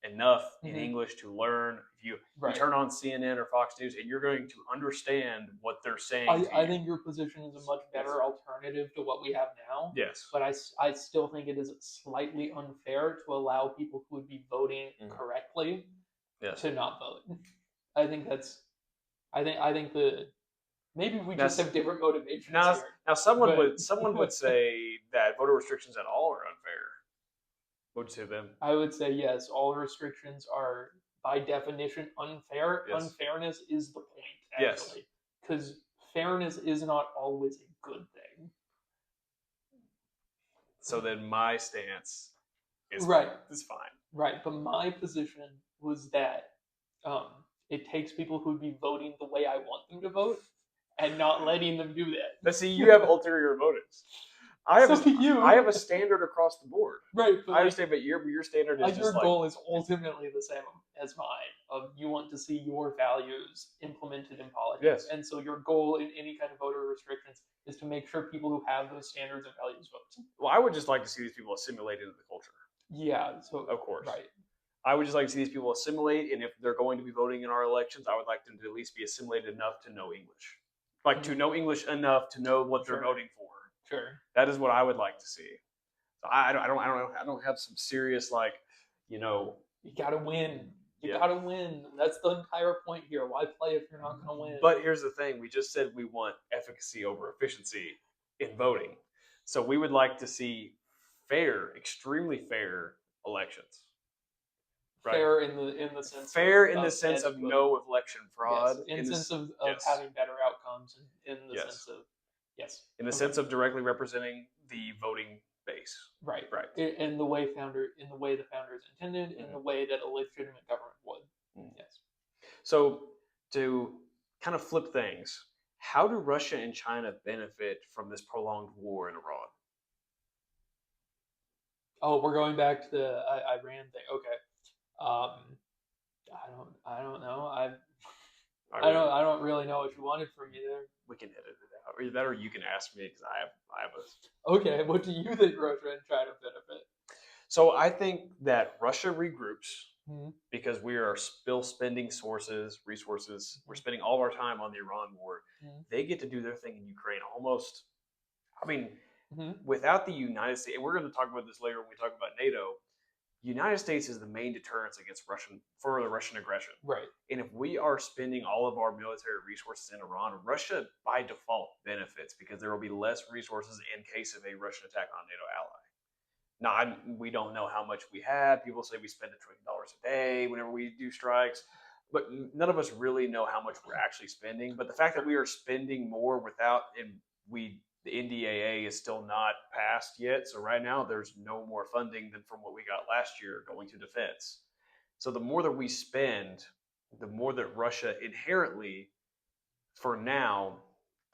enough in Mhm. English to learn. If you Right. turn on CNN or Fox News and you're going to understand what they're saying to I you. think your position is a much better alternative to what we have now. Yes. But I still think it is slightly unfair to allow people who would be voting correctly Yes. to not vote. I think maybe we just have different motivations here. Now someone But- would say that voter restrictions at all are unfair. What would you say to them? I would say yes, all restrictions are by definition unfair. Yes. Unfairness is the point, Yes. actually. Because fairness is not always a good thing. So then my stance is Right. Is fine. Right, but my position was that it takes people who would be voting the way I want them to vote and not letting them do that. But see, you have ulterior motives. I have So do you. I have a standard across the board. Right, but I understand, but your standard is like, just your like goal is ultimately the same as mine. Of you want to see your values implemented in politics, Yes. and so your goal in any kind of voter restrictions is to make sure people who have those standards and values vote. well, I would just like to see these people assimilate into the culture. Yeah, so Of course. right. I would just like to see these people assimilate, and if they're going to be voting in our elections, I would like them to at least be assimilated enough to know English. Like to know English enough to know what they're Sure. voting for. Sure. That is what I would like to see. So I don't have some serious You gotta win. You Yeah. gotta win. That's the entire point here. Why play if you're not gonna win? But here's the thing: we just said we want efficacy over efficiency in voting, so we would like to see fair, extremely fair elections. Right? fair in the sense Fair in the sense edge of voting. no election fraud. Yes, in the sense of yes. having better outcomes, and in the Yes. sense of yes, in the Okay. sense of directly representing the voting base. right, Right. in the way the founders intended, in the way that a legitimate government would. Yes. So to kind of flip things, how do Russia and China benefit from this prolonged war in Iran? Oh, we're going back to the Iran thing. Okay. I don't know. I don't really know what you wanted from me there. We can edit it out, or that, or you can ask me because I have a. Okay, what do you think Russia and China benefit? So I think that Russia regroups Mhm. because we are still spending resources. We're spending all of our time on the Iran war. Mhm. They get to do their thing in Ukraine almost. I mean, Mhm. without the United States, and we're going to talk about this later when we talk about NATO. United States is the main deterrence against the Russian aggression. Right. And if we are spending all of our military resources in Iran, Russia by default benefits because there will be less resources in case of a Russian attack on a NATO ally. Now, we don't know how much we have. People say we spend $1 trillion a day whenever we do strikes, but none of us really know how much we're actually spending. But the fact that we are spending more the NDAA is still not passed yet. So right now there's no more funding than from what we got last year going to defense. So the more that we spend, the more that Russia inherently, for now,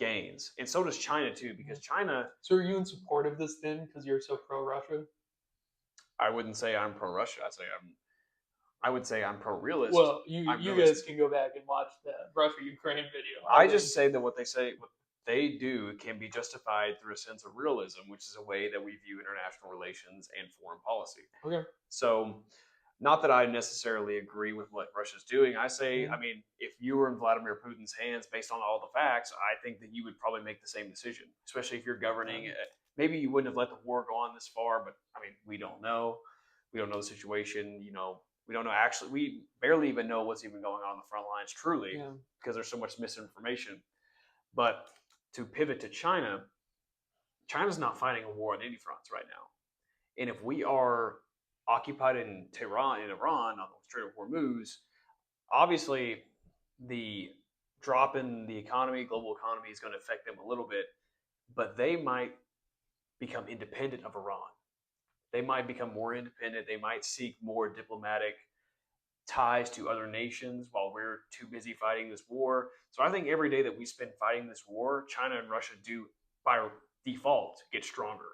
gains. And so does China too, because China... So are you in support of this then because you're so pro-Russia? I wouldn't say I'm pro-Russia. I would say I'm pro-realist. Well, you realist. guys can go back and watch the Russia-Ukraine video. I just say that what they do can be justified through a sense of realism, which is a way that we view international relations and foreign policy. Okay. So, not that I necessarily agree with what Russia's doing. I say, I mean, if you were in Vladimir Putin's hands based on all the facts, I think that you would probably make the same decision, especially if you're governing. Maybe you wouldn't have let the war go on this far, but I mean, we don't know. We don't know the situation. We don't know actually. We barely even know what's even going on the front lines truly Yeah. because there's so much misinformation. But to pivot to China, China's not fighting a war on any fronts right now. And if we are occupied in Tehran, in Iran, on the Strait of Hormuz, obviously the drop in the economy, global economy, is going to affect them a little bit, but they might become independent of Iran. They might become more independent. They might seek more diplomatic ties to other nations while we're too busy fighting this war. So I think every day that we spend fighting this war, China and Russia do, by default, get stronger.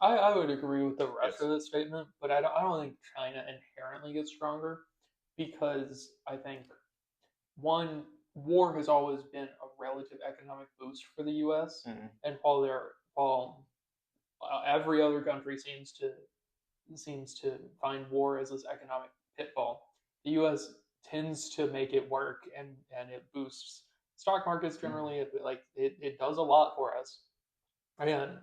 I would agree with the Yes. Russia statement, but I don't think China inherently gets stronger because I think one, war has always been a relative economic boost for the U.S. And while every other country seems to find war as this economic pitfall, the U.S. tends to make it work, and it boosts stock markets generally. It does a lot for us, and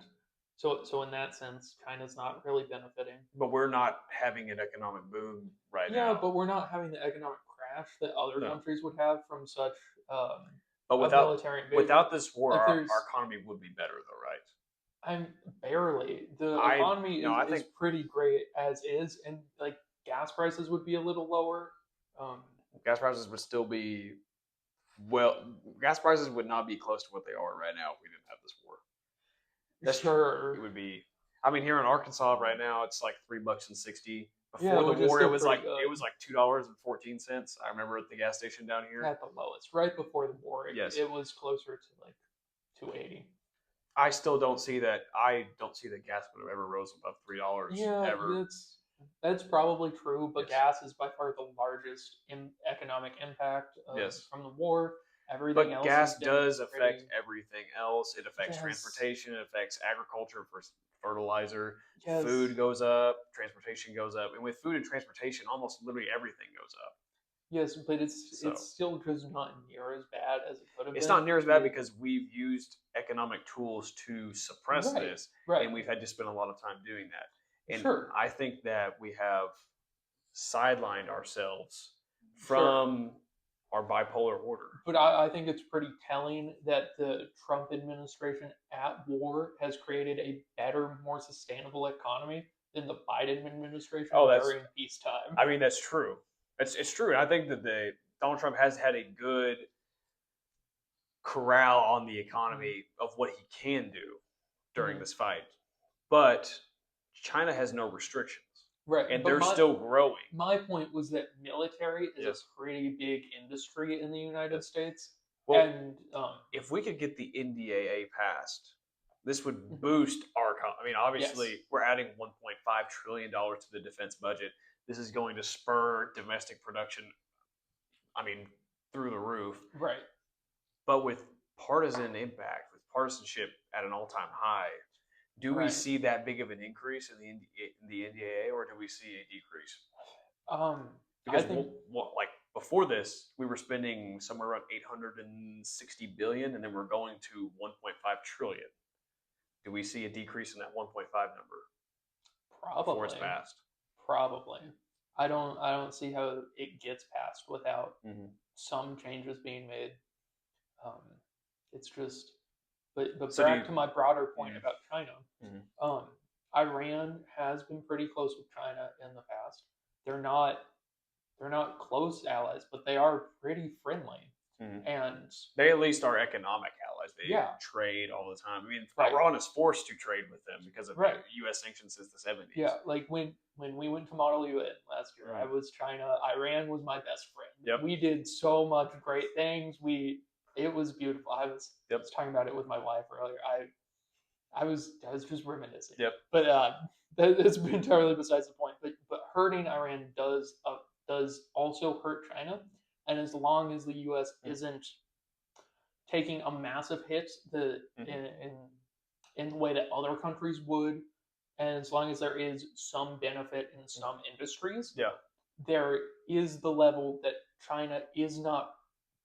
so in that sense, China's not really benefiting. But we're not having an economic boom right now. Yeah, but we're not having the economic crash that other countries would have from such but a military invasion. without this war, Like, our economy would be better, though, right? I'm barely. The economy is pretty great as is, and like gas prices would be a little lower. Gas prices would still be gas prices would not be close to what they are right now if we didn't have this war. Sure. It would be. I mean, here in Arkansas right now, it's like $3.60. Before Yeah, the which is war, still it was pretty like good. $2.14. I remember at the gas station down here. At the lowest, right before the war, Yes. it was closer to like $2.80. I still don't see that. I don't see that gas would have ever rose above $3 Yeah, ever. that's probably true, but Yes. gas is by far the largest economic impact Yes. from the war. Everything But else gas has been does pretty- affect everything else. It affects Yes. transportation. It affects agriculture for fertilizer. Yes. Food goes up. Transportation goes up. And with food and transportation, almost literally everything goes up. Yes, but it's So- still just not near as bad as it could have been. It's not near as bad because we've used economic tools to suppress Right, this, right. and we've had to spend a lot of time doing that. And Sure. I think that we have sidelined ourselves from our bipolar order. But I think it's pretty telling that the Trump administration at war has created a better, more sustainable economy than the Biden administration during peacetime. I mean, that's true. It's true. And I think that Donald Trump has had a good corral on the economy of what he can do during this fight. But China has no restrictions. Right. And but they're still growing. My point was that military is Yes. a pretty big industry in the United States. Well, And if we could get the NDAA passed, this would boost our economy. I mean, obviously, Yes. we're adding $1.5 trillion to the defense budget. This is going to spur domestic production, I mean, through the roof. right. But with partisan impact, with partisanship at an all-time high, do we Right. see that big of an increase in the NDAA, or do we see a decrease? Because I think like before this, we were spending somewhere around $860 billion, and then we're going to $1.5 trillion. Do we see a decrease in that 1.5 number before it's probably. passed? Probably. I don't see how it gets passed without some changes being made. It's just, but So back to my broader point about China. Mhm. Iran has been pretty close with China in the past. They're not close allies, but they are pretty friendly. And They at least are economic allies. They Yeah. trade all the time. I mean, Right. Iran is forced to trade with them because of Right. U.S. sanctions since the 70s. yeah, like when we went to Model UN last year, I was China. Iran was my best friend. Yep. We did so much great things. It was beautiful. I was talking about it with my wife earlier. I was just reminiscing. Yep. But that's entirely besides the point. But hurting Iran does also hurt China, and as long as the U.S. isn't taking a massive hit in the way that other countries would, and as long as there is some benefit in some industries, there is the level that China is not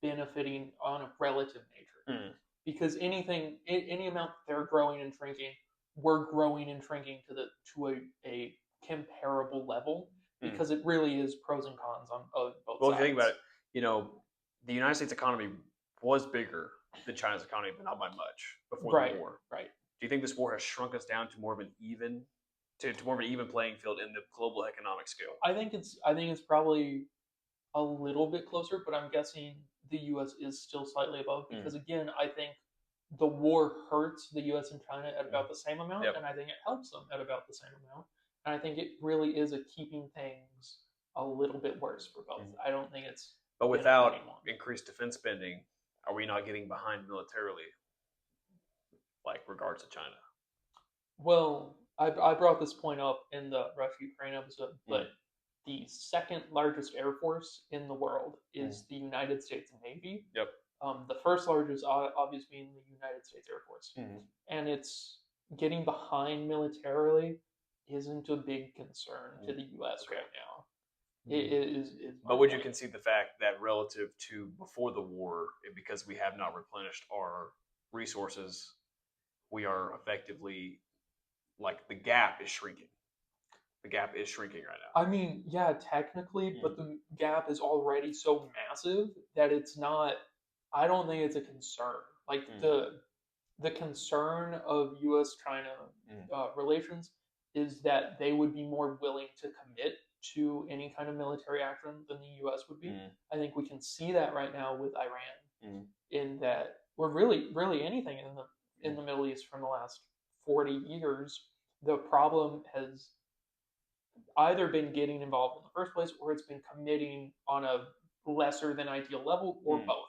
benefiting on a relative nature. Because any amount they're growing and shrinking we're growing and shrinking to a comparable level, because it really is pros and cons on both Well, sides. if you think about it, the United States economy was bigger than China's economy, but not by much before the war. Right. Do you think this war has shrunk us down to more of an even playing field in the global economic scale? I think it's probably a little bit closer, but I'm guessing the U.S. is still slightly above, because again, I think the war hurts the U.S. and China at about the same amount, and I think it helps them at about the same amount. And I think it really is a keeping things a little bit worse for both. I don't think it's. But without increased defense spending, are we not getting behind militarily, like regards to China? Well, I brought this point up in the Russia-Ukraine episode, but the second largest air force in the world is the United States Navy. Yep. The first largest, obviously, being the United States Air Force, and it's getting behind militarily isn't a big concern to the U.S. right now. It is. But would you concede the fact that relative to before the war, because we have not replenished our resources, we are effectively, like, the gap is shrinking. The gap is shrinking right now. I mean, yeah, technically, but the gap is already so massive that it's not. I don't think it's a concern. Like the concern of U.S.-China relations is that they would be more willing to commit to any kind of military action than the U.S. would be. I think we can see that right now with Iran, in that, or really anything in the Middle East from the last 40 years. The problem has either been getting involved in the first place, or it's been committing on a lesser than ideal level, or both.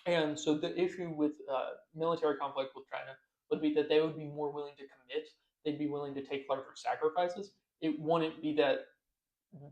And so the issue with military conflict with China would be that they would be more willing to commit. They'd be willing to take larger sacrifices. It wouldn't be that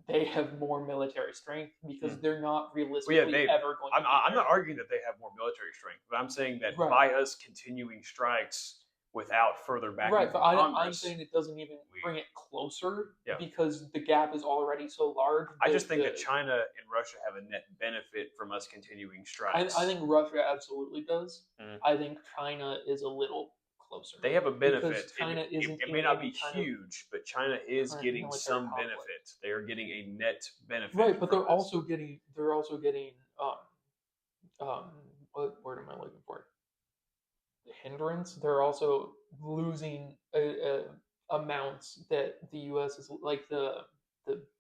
they have more military strength, because they're not realistically ever going to. I'm not arguing that they have more military strength, but I'm saying that by us continuing strikes without further backing but I'm saying it doesn't even bring it closer, because the gap is already so large. I just think that China and Russia have a net benefit from us continuing strikes. I think Russia absolutely does. I think China is a little closer. They have a benefit. China it may not be huge, but China is getting some benefit. They are getting a net benefit. Right, but they're also getting what word am I looking for? Hindrance. They're also losing amounts that the U.S. is, like, the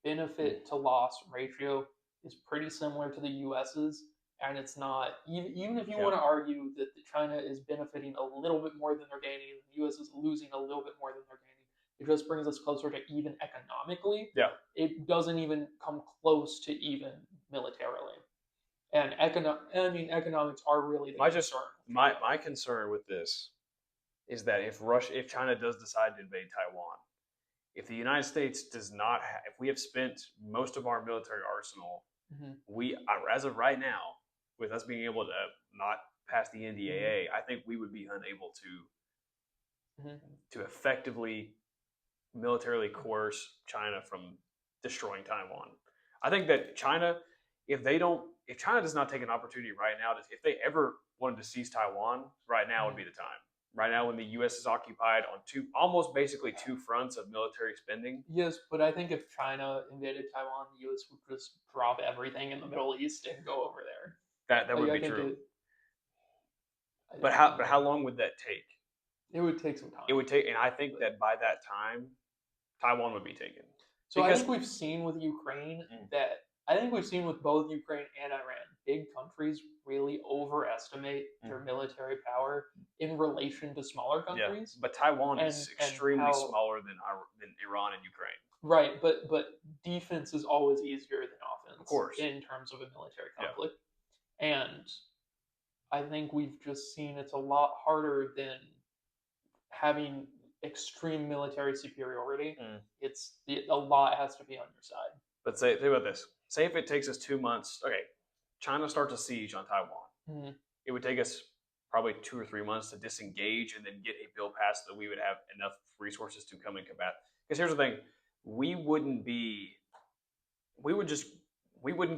benefit to loss ratio is pretty similar to the U.S.'s, and it's not, even if you want to argue that China is benefiting a little bit more than they're gaining, and the U.S. is losing a little bit more than they're gaining, it just brings us closer to even economically. It doesn't even come close to even militarily. And economics are really the concern. My concern with this is that if China does decide to invade Taiwan, if the United States does not, if we have spent most of our military arsenal, we, as of right now, with us being able to not pass the NDAA, I think we would be unable to effectively militarily coerce China from destroying Taiwan. I think that China, if China does not take an opportunity right now, if they ever wanted to seize Taiwan, right now would be the time. Right now, when the U.S. is occupied on almost basically two fronts of military spending. Yes, but I think if China invaded Taiwan, the U.S. would just drop everything in the Middle East and go over there. That would be true. But how long would that take? It would take some time. It would take, and I think that by that time, Taiwan would be taken. So I think we've seen with Ukraine I think we've seen with both Ukraine and Iran, big countries really overestimate their military power in relation to smaller countries. Yeah, but Taiwan is extremely smaller than Iran and Ukraine. Right, but defense is always easier than offense, of course, in terms of a military conflict. And I think we've just seen it's a lot harder than having extreme military superiority. A lot has to be on your side. But think about this. Say if it takes us 2 months, China starts a siege on Taiwan. It would take us probably 2 or 3 months to disengage and then get a bill passed that we would have enough resources to come and combat. Because here's the thing, we wouldn't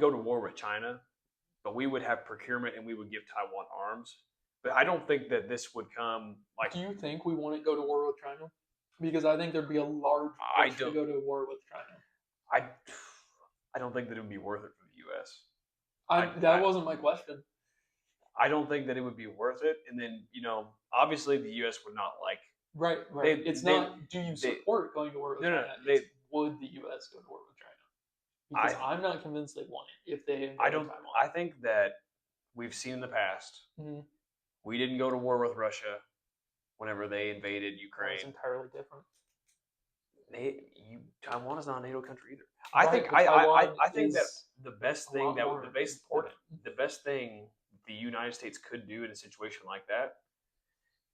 go to war with China, but we would have procurement and we would give Taiwan arms. But I don't think that this would come like Do you think we wouldn't go to war with China? Because I think there'd be a large I push to don't go to war with China. I don't think that it would be worth it for the U.S. That wasn't my question. I don't think that it would be worth it. And then obviously the U.S. would not like. Right. It's not. Do you support going to war with China? It's, would the U.S. go to war with China? Because I'm not convinced they want it if they invade Taiwan. I think that we've seen in the past. Mm-hmm. We didn't go to war with Russia whenever they invaded Ukraine. It's entirely different. Taiwan is not a NATO country either. Right, I think that the best thing the best thing the United States could do in a situation like that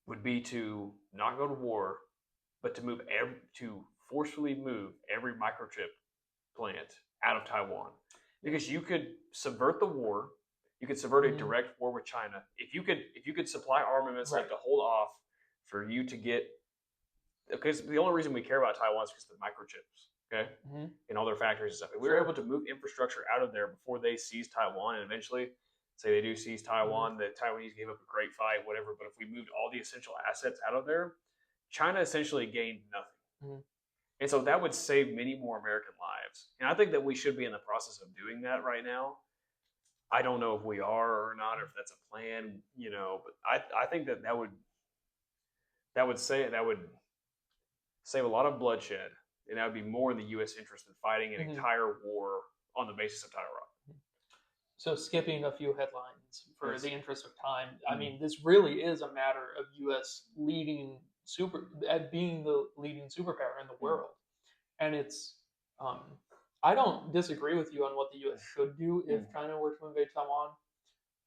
would be to not go to war, but to forcefully move every microchip plant out of Taiwan, because you could subvert the war. You could subvert a direct war with China. If you could supply armaments like to hold off for you to get, because the only reason we care about Taiwan is because of the microchips, okay, and all their factories and stuff. If we were able to move infrastructure out of there before they seize Taiwan, and eventually, say they do seize Taiwan, the Taiwanese gave up a great fight, whatever. But if we moved all the essential assets out of there, China essentially gained nothing. And so that would save many more American lives. And I think that we should be in the process of doing that right now. I don't know if we are or not, or if that's a plan, but I think that would save a lot of bloodshed, and that would be more in the U.S. interest than fighting an entire war on the basis of Taiwan. So skipping a few headlines for the interest of time, I mean, this really is a matter of U.S. being the leading superpower in the world, and it's. I don't disagree with you on what the U.S. should do if China were to invade Taiwan.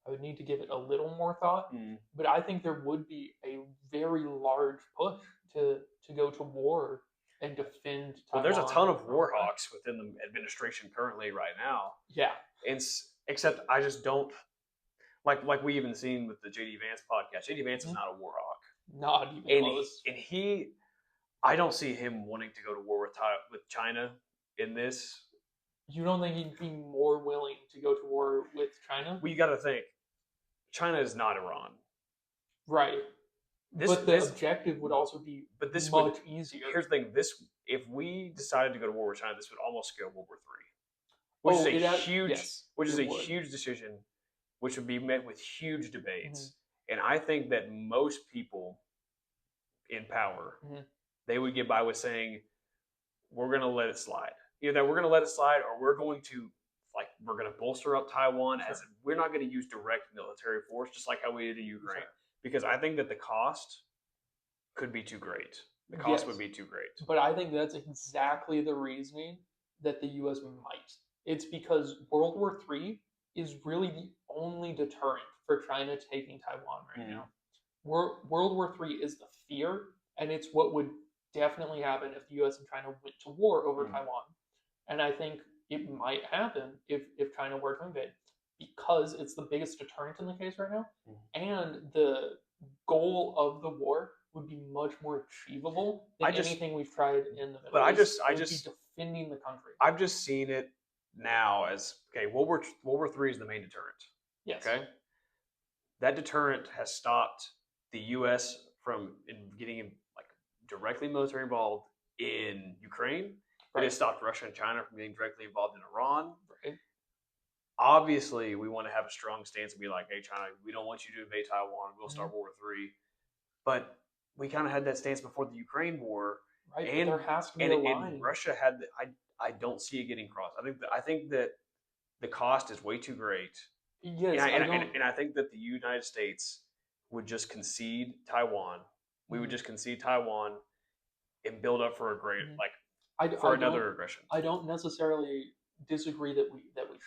I would need to give it a little more thought, but I think there would be a very large push to go to war and defend Taiwan. Well, there's a ton of war hawks within the administration currently right now. Yeah. Except I just don't like we even seen with the J.D. Vance podcast. J.D. Vance is not a war hawk. Not even close. I don't see him wanting to go to war with China in this. You don't think he'd be more willing to go to war with China? Well, you got to think, China is not Iran. Right. But the objective would also be much easier. Here's the thing: if we decided to go to war with China, this would almost scale World War III, which is a huge decision, which would be met with huge debates. And I think that most people in power, they would get by with saying, "We're going to let it slide." Either we're going to let it slide, or we're going to bolster up Taiwan, as we're not going to use direct military force, just like how we did in Ukraine. Because I think that the cost could be too great. The cost would be too great. But I think that's exactly the reasoning that the U.S. might. It's because World War III is really the only deterrent for China taking Taiwan right now. World War III is the fear, and it's what would definitely happen if the U.S. and China went to war over Taiwan. And I think it might happen if China were to invade, because it's the biggest deterrent in the case right now, and the goal of the war would be much more achievable than anything we've tried in the Middle East. I just be defending the country. I've just seen it now as World War III is the main deterrent. Yes. Okay. That deterrent has stopped the U.S. from getting directly military involved in Ukraine. It has stopped Russia and China from getting directly involved in Iran. Right. Obviously, we want to have a strong stance and be like, "Hey, China, we don't want you to invade Taiwan. We'll start World War III." But we kind of had that stance before the Ukraine war, right? And there has to be a line. And Russia had. I don't see it getting crossed. I think that the cost is way too great. Yes, and I think that the United States would just concede Taiwan. We would just concede Taiwan and build up for a great another aggression. I don't necessarily disagree that we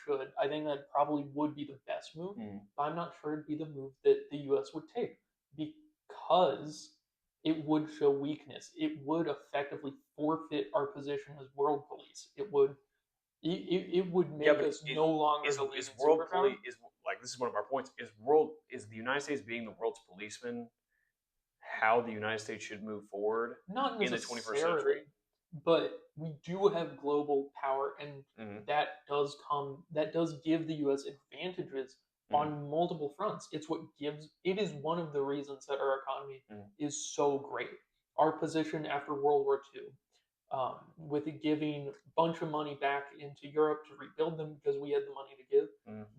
should. I think that probably would be the best move. But I'm not sure it'd be the move that the U.S. would take, because it would show weakness. It would effectively forfeit our position as world police. It would make us no longer the leading superpower. This is one of our points. Is the United States being the world's policeman how the United States should move forward in the 21st century? But we do have global power, and that does give the U.S. advantages on multiple fronts. It is one of the reasons that our economy is so great. Our position after World War II, with giving a bunch of money back into Europe to rebuild them because we had the money to give,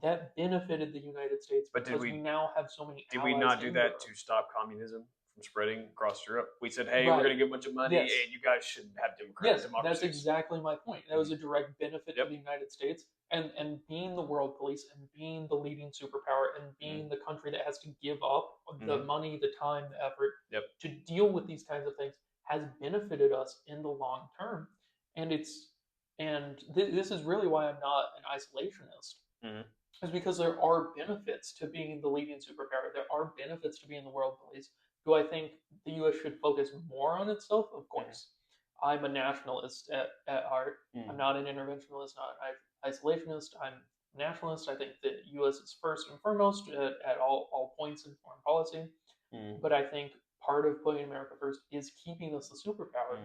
that benefited the United States because we now have so many allies. Did we not do that Europe. to stop communism from spreading across Europe? We said, hey, Right. we're going to give a bunch of money, Yes. and you guys should have Yes, democracies. that's exactly my point. That was a direct benefit to the United States, and being the world police, and being the leading superpower, and being the country that has to give up the money, the time, the effort to deal with these kinds of things has benefited us in the long term. And this is really why I'm not an isolationist. Is because there are benefits to being the leading superpower. There are benefits to being the world police. Do I think the U.S. should focus more on itself? Of course. I'm a nationalist at heart. I'm not an interventionalist, not an isolationist. I'm a nationalist. I think the U.S. is first and foremost at all points in foreign policy. But I think part of putting America first is keeping us the superpower.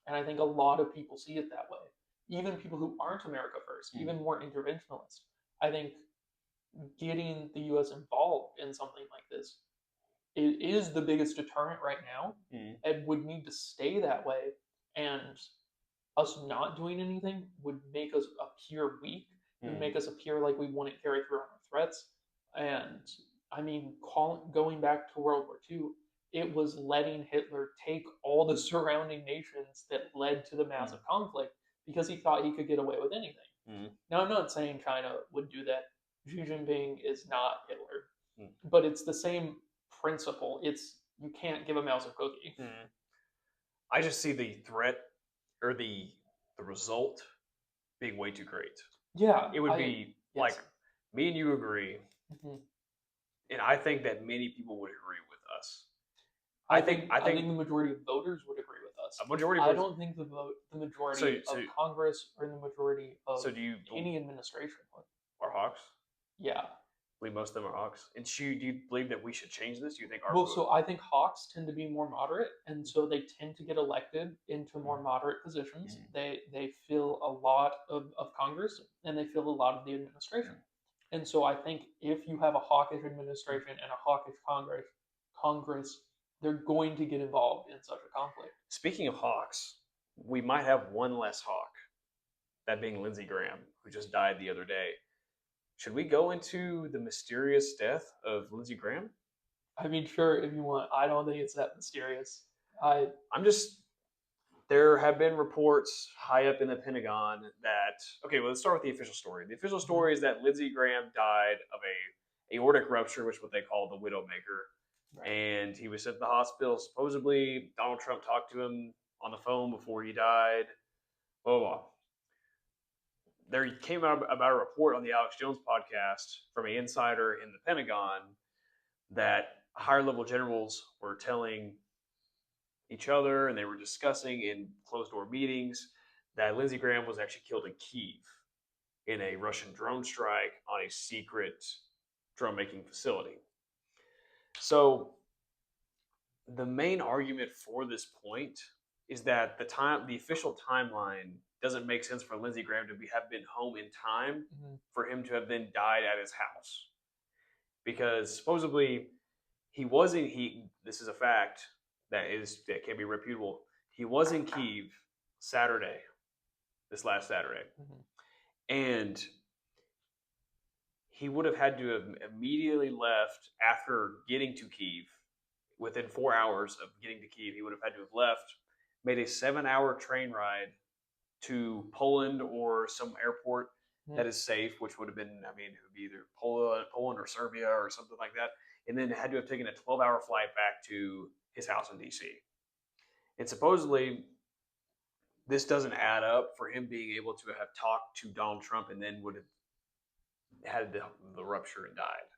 And I think a lot of people see it that way. Even people who aren't America first, even more interventionalist. I think getting the U.S. involved in something like this, it is the biggest deterrent right now, and would need to stay that way. And us not doing anything would make us appear weak. It would make us appear like we wouldn't carry through on our threats. And I mean, going back to World War II, it was letting Hitler take all the surrounding nations that led to the massive conflict because he thought he could get away with anything. Now, I'm not saying China would do that. Xi Jinping is not Hitler, but it's the same principle. You can't give a mouse a cookie. I just see the threat or the result being way too great. Yeah, it would be like me and you agree, and I think that many people would agree with us. I think the majority of voters would agree with us. A majority. I don't think the majority of Congress or the majority of any administration would. Are hawks? Yeah. I believe most of them are hawks. And do you believe that we should change this? Do you think so I think hawks tend to be more moderate, and so they tend to get elected into more moderate positions. They fill a lot of Congress, and they fill a lot of the administration. And so I think if you have a hawkish administration and a hawkish Congress, they're going to get involved in such a conflict. Speaking of hawks, we might have one less hawk, that being Lindsey Graham, who just died the other day. Should we go into the mysterious death of Lindsey Graham? I mean, sure, if you want. I don't think it's that mysterious. There have been reports high up in the Pentagon that, let's start with the official story. The official story is that Lindsey Graham died of a aortic rupture, which is what they call the Widowmaker. Right. And he was sent to the hospital. Supposedly, Donald Trump talked to him on the phone before he died. Blah, blah, blah. There came out about a report on the Alex Jones podcast from an insider in the Pentagon that higher level generals were telling each other, and they were discussing in closed door meetings, that Lindsey Graham was actually killed in Kyiv in a Russian drone strike on a secret drone making facility. So the main argument for this point is that the official timeline doesn't make sense for Lindsey Graham to have been home in time for him to have then died at his house. Because supposedly this is a fact that can't be reputable. He was in Kyiv this last Saturday. And he would have had to have immediately left after getting to Kyiv. Within 4 hours of getting to Kyiv, he would have had to have left, made a 7-hour train ride to Poland or some airport that is safe, which would have been, it would be either Poland or Serbia or something like that, and then had to have taken a 12-hour flight back to his house in D.C. And supposedly, this doesn't add up for him being able to have talked to Donald Trump and then would have had the rupture and died.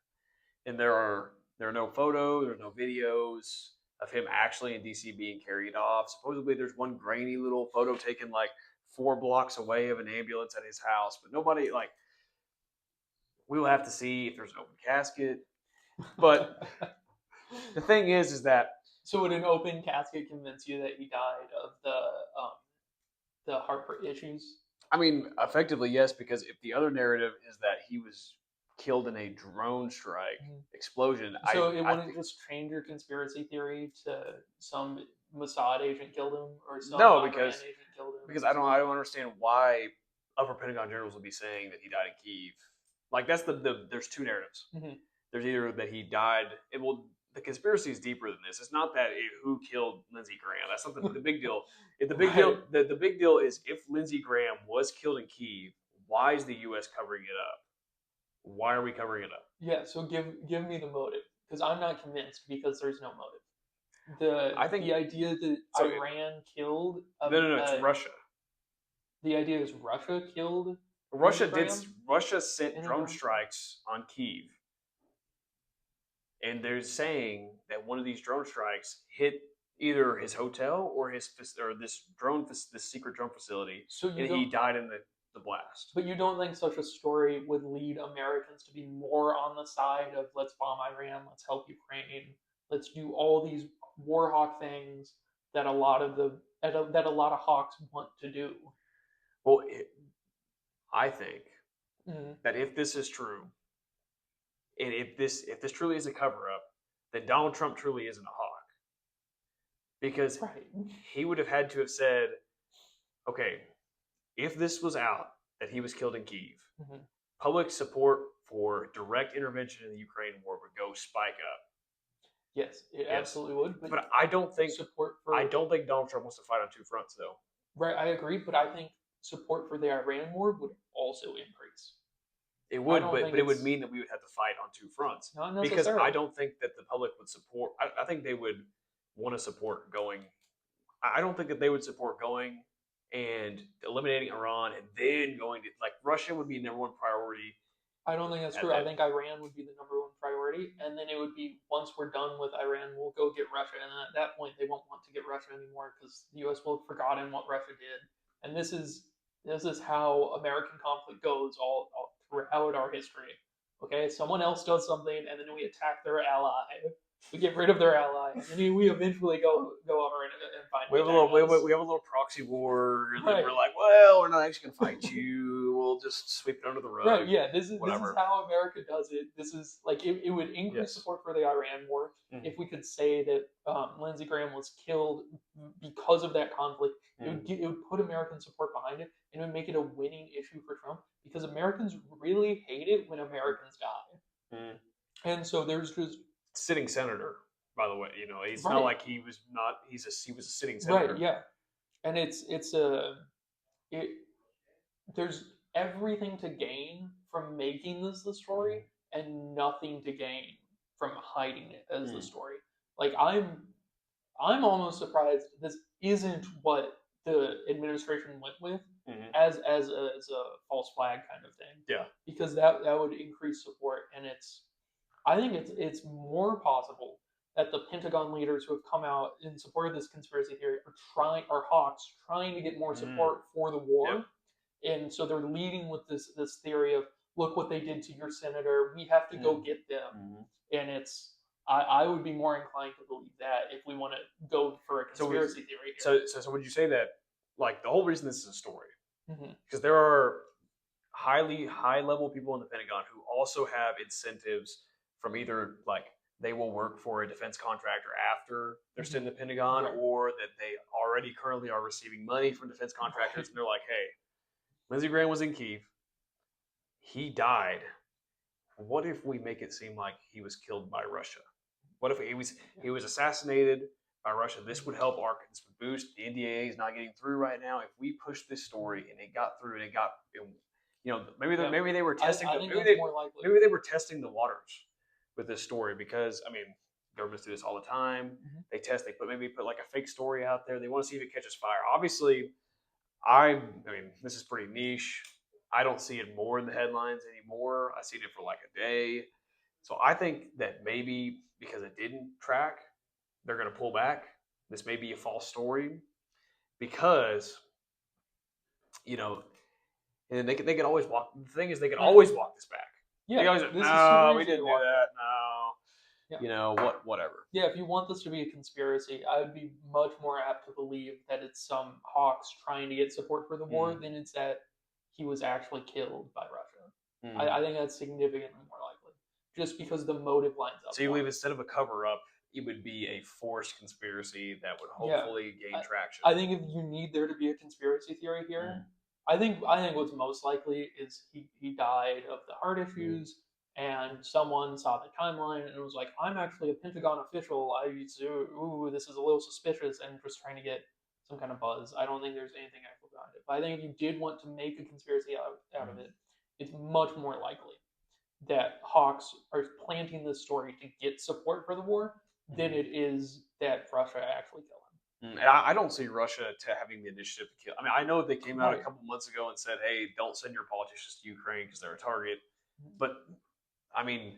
And there are no photos, there's no videos of him actually in D.C. being carried off. Supposedly, there's one grainy little photo taken like 4 blocks away of an ambulance at his house, but nobody, we will have to see if there's an open casket. But the thing is that... So would an open casket convince you that he died of the heart issues? Effectively, yes, because if the other narrative is that he was killed in a drone strike Mhm. explosion. So I it I wouldn't think just change your conspiracy theory to some Mossad agent killed him or some no, Iran agent killed him. because I don't understand why upper Pentagon generals would be saying that he died in Kyiv. Like that's there's two narratives. Mhm. There's either that he died. The conspiracy is deeper than this. It's not that who killed Lindsey Graham. That's not the big deal. If the big deal, Right. the big deal is if Lindsey Graham was killed in Kyiv, why is the U.S. covering it up? Why are we covering it up? Yeah. So give me the motive because I'm not convinced because there's no motive. I think The idea that so. Iran killed No. It's Russia. the idea is Russia killed Lindsey Russia did. Graham Russia sent in a drone drone strike. strikes on Kyiv, and they're saying that one of these drone strikes hit either his hotel or this secret drone facility, So you and he don't, died in the blast. but you don't think such a story would lead Americans to be more on the side of let's bomb Iran, let's help Ukraine, let's do all these war hawk things that that a lot of hawks want to do. Well, I think Mhm. that if this is true, and if this truly is a cover up, then Donald Trump truly isn't a hawk, because Right. he would have had to have said, okay, if this was out that he was killed in Kyiv, Mhm. public support for direct intervention in the Ukraine war would go spike up. Yes, it Yes, absolutely would. but I don't think Support for Donald Trump wants to fight on two fronts, though. right, I agree, but I think support for the Iran war would also increase. It I would, don't think but it would it's mean that we would have to fight on two fronts, not because I necessarily. don't think that the public would support. I think they would want to support going. I don't think that they would support going and eliminating Iran and then going to like Russia would be number one priority. I don't think that's At true. I that, think Iran would be the number one priority, and then it would be once we're done with Iran, we'll go get Russia, and at that point, they won't want to get Russia anymore because the U.S. will have forgotten what Russia did. And this is how American conflict goes all throughout our history. Okay, someone else does something, and then we attack their ally. We get rid of their ally, and then we eventually go over and we finally have a attack little us. we have a little proxy war, and then Right. we're like, well, we're not actually gonna fight you. We'll just sweep it under the rug. Right, yeah, this is whatever. how America does it. This is like it would increase Yes. support for the Iran war Mhm. if we could say that Lindsey Graham was killed because of that conflict. Mhm. It would put American support behind it and it would make it a winning issue for Trump because Americans really hate it when Americans die. Mhm. And so there's just Sitting senator, by the way. It's not right, like he was not. He was a sitting senator. right, yeah, and it's a it there's everything to gain from making this the story and nothing to gain from hiding it as the Mm. story. Like I'm almost surprised this isn't what the administration went with Mhm. as a false flag kind of thing. Yeah. Because that would increase support and I think it's more possible that the Pentagon leaders who have come out in support of this conspiracy theory are hawks trying to get more support for the war. Yep. And so they're leading with this theory of look what they did to your senator. We have to go get them. Mhm. And I would be more inclined to believe that if we want to go for a conspiracy theory here. So would you say that like the whole reason this is a story Mhm. because there are high level people in the Pentagon who also have incentives from either like they will work for a defense contractor after they're still in the Pentagon, Right. or that they already currently are receiving money from defense contractors, and they're like, hey, Lindsey Graham was in Kyiv, he died. What if we make it seem like he was killed by Russia? What if he was assassinated by Russia? This would help this would boost the NDAA is not getting through right now. If we push this story and it got through and maybe they were testing I think that's more likely. maybe they were testing the waters with this story because governments do this all the time. They test, they put like a fake story out there. They want to see if it catches fire. Obviously, this is pretty niche. I don't see it more in the headlines anymore. I seen it for like a day. So I think that maybe because it didn't track, they're going to pull back. This may be a false story because, and they could always walk. The thing is, they can always walk this back. Yeah, they always, this no, is we didn't do that. No, Yeah. Whatever. Yeah, if you want this to be a conspiracy, I would be much more apt to believe that it's some hawks trying to get support for the war than it's that he was actually killed by Russia. I think that's significantly more just because the motive lines up. So you believe instead of a cover up, it would be a forced conspiracy that would hopefully gain traction. I think if you need there to be a conspiracy theory here, I think what's most likely is he died of the heart issues, and someone saw the timeline and was like, I'm actually a Pentagon official. This is a little suspicious, and just trying to get some kind of buzz. I don't think there's anything actual behind it. But I think if you did want to make a conspiracy out of it, it's much more likely that Hawks are planting this story to get support for the war than it is that Russia actually killed him. And I don't see Russia having the initiative to kill. I mean, I know they came out a couple months ago and said, hey, don't send your politicians to Ukraine because they're a target. But, I mean,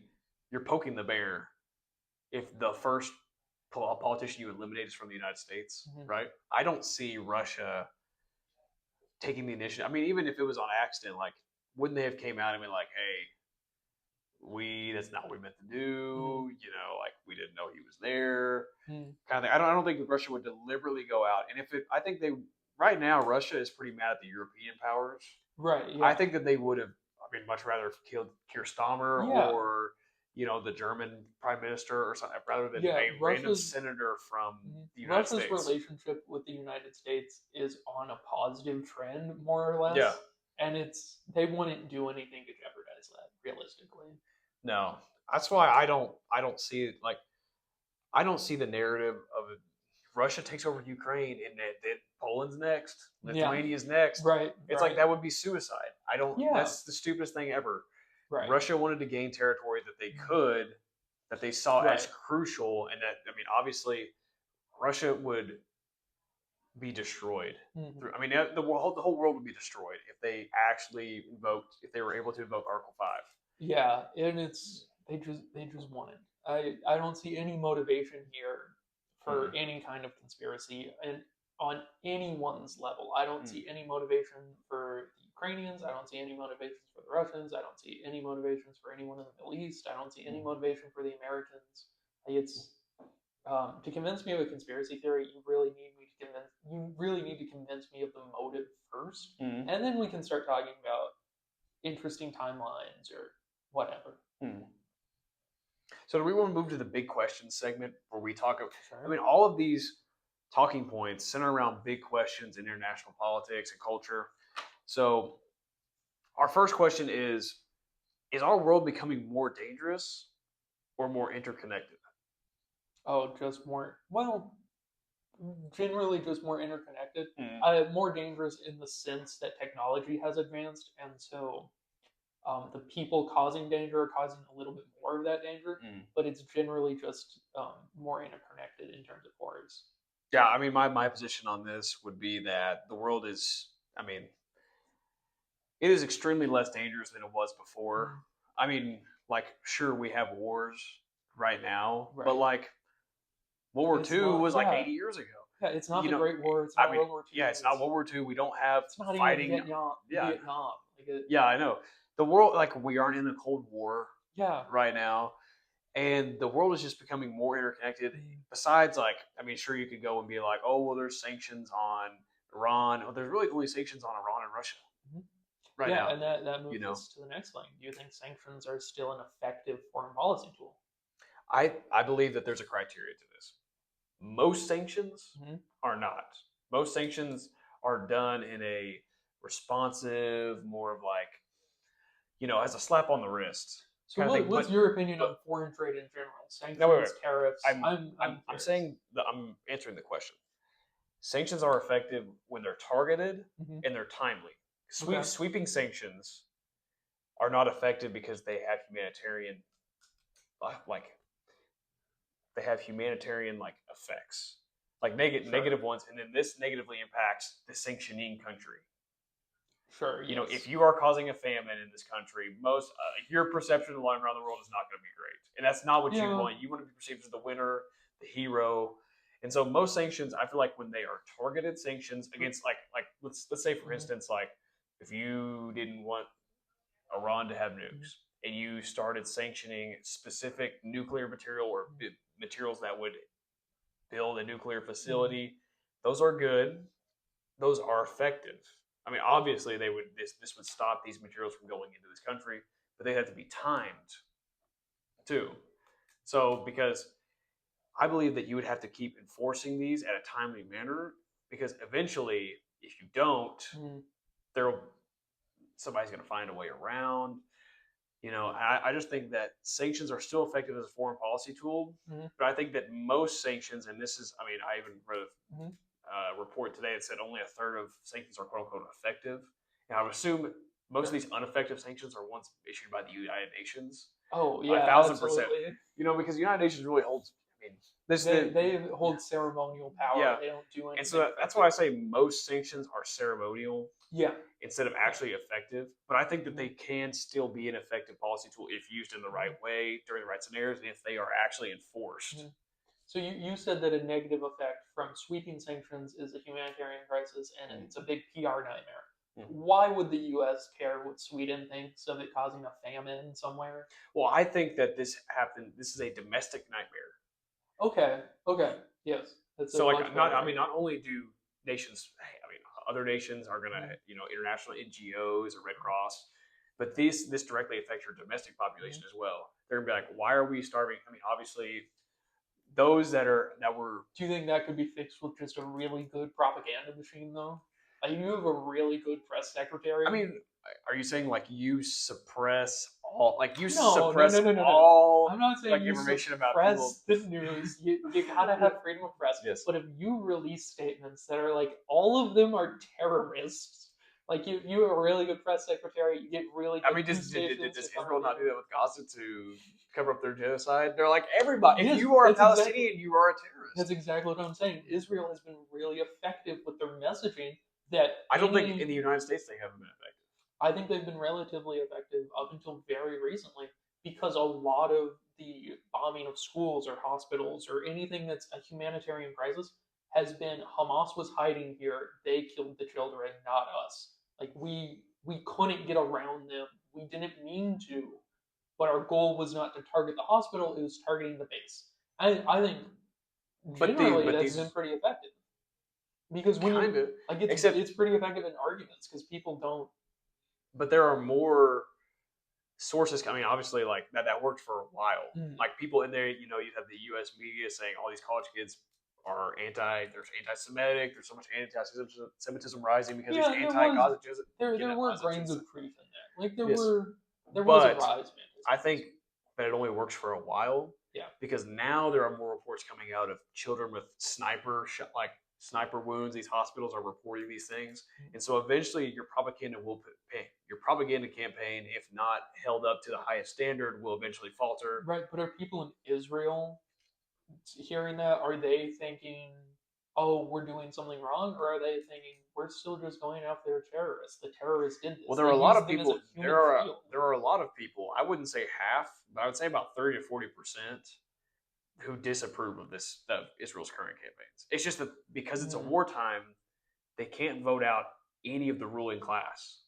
you're poking the bear if the first politician you eliminate is from the United States, right? I don't see Russia taking the initiative. I mean, even if it was on accident, like, wouldn't they have came out and been like, hey, that's not what we meant to do, like we didn't know he was there, kind of thing. I don't think Russia would deliberately go out. And I think right now, Russia is pretty mad at the European powers. Right. Yeah. I think that they would have, much rather have killed Keir Starmer or, the German prime minister or something, rather than a random senator from the United States. Russia's relationship with the United States is on a positive trend, more or less. Yeah. And they wouldn't do anything to jeopardize that, realistically. No, that's why I don't see it. Like, I don't see the narrative of Russia takes over Ukraine and that Poland's next, Lithuania's next. Right. It's like that would be suicide. I don't. Yeah. That's the stupidest thing ever. Right. Russia wanted to gain territory that they saw as crucial, and that obviously, Russia would be destroyed. The whole world would be destroyed if they actually were able to invoke Article 5. Yeah, and they just want it. I don't see any motivation here for any kind of conspiracy, and on anyone's level. I don't see any motivation for the Ukrainians. I don't see any motivations for the Russians. I don't see any motivations for anyone in the Middle East. I don't see any motivation for the Americans. It's to convince me of a conspiracy theory, you really need to convince me of the motive first, and then we can start talking about interesting timelines or whatever. So do we want to move to the big questions segment where we talk? All of these talking points center around big questions in international politics and culture. So our first question is our world becoming more dangerous or more interconnected? Oh, generally just more interconnected. More dangerous in the sense that technology has advanced, and so the people causing danger are causing a little bit more of that danger, but it's generally just more interconnected in terms of horrors. Yeah, my position on this would be that the world is, it is extremely less dangerous than it was before. Sure, we have wars right now, but like World War II was like 80 years ago. Yeah, it's not the Great War. It's not World War II. Yeah, it's not World War II. We don't have fighting. Even Vietnam. I know. The world, we aren't in a Cold War right now. And the world is just becoming more interconnected. Besides, sure, you could go and be like, oh, well, there's sanctions on Iran. Well, there's really only sanctions on Iran and Russia right now. And that moves us to the next thing. Do you think sanctions are still an effective foreign policy tool? I believe that there's a criteria to this. Most sanctions are not. Most sanctions are done in a responsive, more of as a slap on the wrist. So what's your opinion on foreign trade in general? Sanctions, tariffs? I'm saying that I'm answering the question. Sanctions are effective when they're targeted and they're timely. Sweeping sanctions are not effective because they have humanitarian effects, negative ones, and then this negatively impacts the sanctioning country. Sure. If you are causing a famine in this country, your perception of life around the world is not going to be great, and that's not what you want. You want to be perceived as the winner, the hero, and so most sanctions, I feel like when they are targeted sanctions against, let's say for instance, if you didn't want Iran to have nukes and you started sanctioning specific nuclear material or materials that would build a nuclear facility, those are good. Those are effective. Obviously, this would stop these materials from going into this country, but they have to be timed. too. So because I believe that you would have to keep enforcing these at a timely manner because eventually, if you don't, there somebody's going to find a way around. I just think that sanctions are still effective as a foreign policy tool, but I think that most sanctions, and this is, I mean, I even read a report today that said only a third of sanctions are quote unquote effective. And I would assume most of these ineffective sanctions are ones issued by the United Nations. Oh yeah, 1,000%. absolutely. Because the United Nations really holds. I mean, they hold ceremonial power. Yeah. They don't do anything. And so that's why I say most sanctions are ceremonial. Yeah. Instead of actually effective. But I think that they can still be an effective policy tool if used in the right way during the right scenarios and if they are actually enforced. So you said that a negative effect from sweeping sanctions is a humanitarian crisis and it's a big PR nightmare. Why would the U.S. care what Sweden thinks of it causing a famine somewhere? Well, I think that this happened. This is a domestic nightmare. Okay. Yes. So, not only do nations, other nations are going to, international NGOs or Red Cross, but this directly affects your domestic population as well. They're going to be like, why are we starving? I mean, obviously, those that were. Do you think that could be fixed with just a really good propaganda machine, though? Like, you have a really good press secretary. I mean, are you saying like you suppress all? Like you No. all? I'm not saying like you information about suppress people. the news. You gotta have freedom of press. Yes. But if you release statements that are like all of them are terrorists, like you have a really good press secretary, you get really good. I mean, does Israel not do that with Gaza to cover up their genocide? They're like, everybody. If you are a Palestinian, you are a terrorist. That's exactly what I'm saying. Israel has been really effective with their messaging. That I don't think in the United States they haven't been effective. I think they've been relatively effective up until very recently because a lot of the bombing of schools or hospitals or anything that's a humanitarian crisis has been Hamas was hiding here. They killed the children, not us. Like we couldn't get around them. We didn't mean to, but our goal was not to target the hospital. It was targeting the base. I think generally that's been pretty effective. Because when it's pretty effective in arguments because people don't. But there are more sources. I mean, obviously, like that worked for a while. Like people in there, you have the U.S. media saying all these college kids are there's anti-Semitic. There's so much anti-Semitism rising because there's anti-Gaza. There were grains of truth in that. Like there was a rise, man. I think that it only works for a while. Yeah. Because now there are more reports coming out of children with sniper wounds. These hospitals are reporting these things, and so eventually your propaganda campaign, if not held up to the highest standard, will eventually falter. Right, but are people in Israel hearing that? Are they thinking, "Oh, we're doing something wrong," or are they thinking we're still just going after terrorists? The terrorists did this. Well, there are a lot of people. There are a lot of people. I wouldn't say half, but I would say about 30 to 40% who disapprove of Israel's current campaigns. It's just that because it's a wartime, they can't vote out any of the ruling class.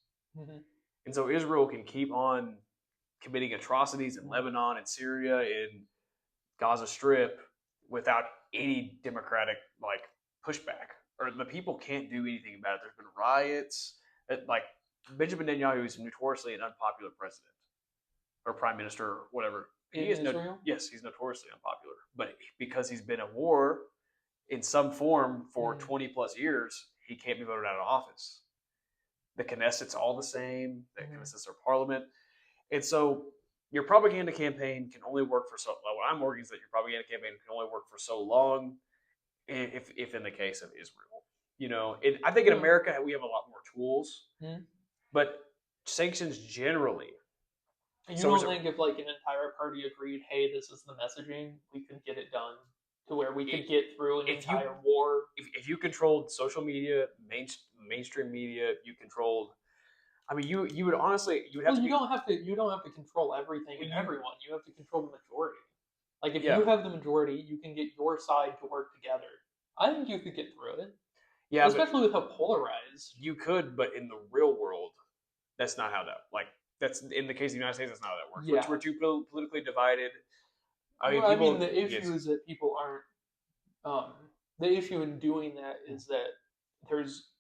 And so Israel can keep on committing atrocities in Lebanon and Syria and Gaza Strip without any democratic pushback. Or the people can't do anything about it. There's been riots. Benjamin Netanyahu is notoriously an unpopular president or prime minister or whatever. Israel? Yes, he's notoriously unpopular. But because he's been at war in some form for 20 plus years, he can't be voted out of office. The Knesset's all the same. The Knesset's our parliament. And so your propaganda campaign can only work for so long. What I'm working is that your propaganda campaign can only work for so long if in the case of Israel. I think in America we have a lot more tools. But sanctions generally. You don't think if an entire party agreed, hey, this is the messaging, we could get it done to where we could get through an entire war? If you controlled social media, mainstream media, you controlled. I mean, you would honestly you would have. You don't have to control everything and everyone. You have to control the majority. Like if you have the majority, you can get your side to work together. I think you could get through it. Yeah, especially with how polarized. You could, but in the real world, that's not how that's in the case of the United States. That's not how that works. Yeah. We're too politically divided. The issue is that people aren't. The issue in doing that is that there's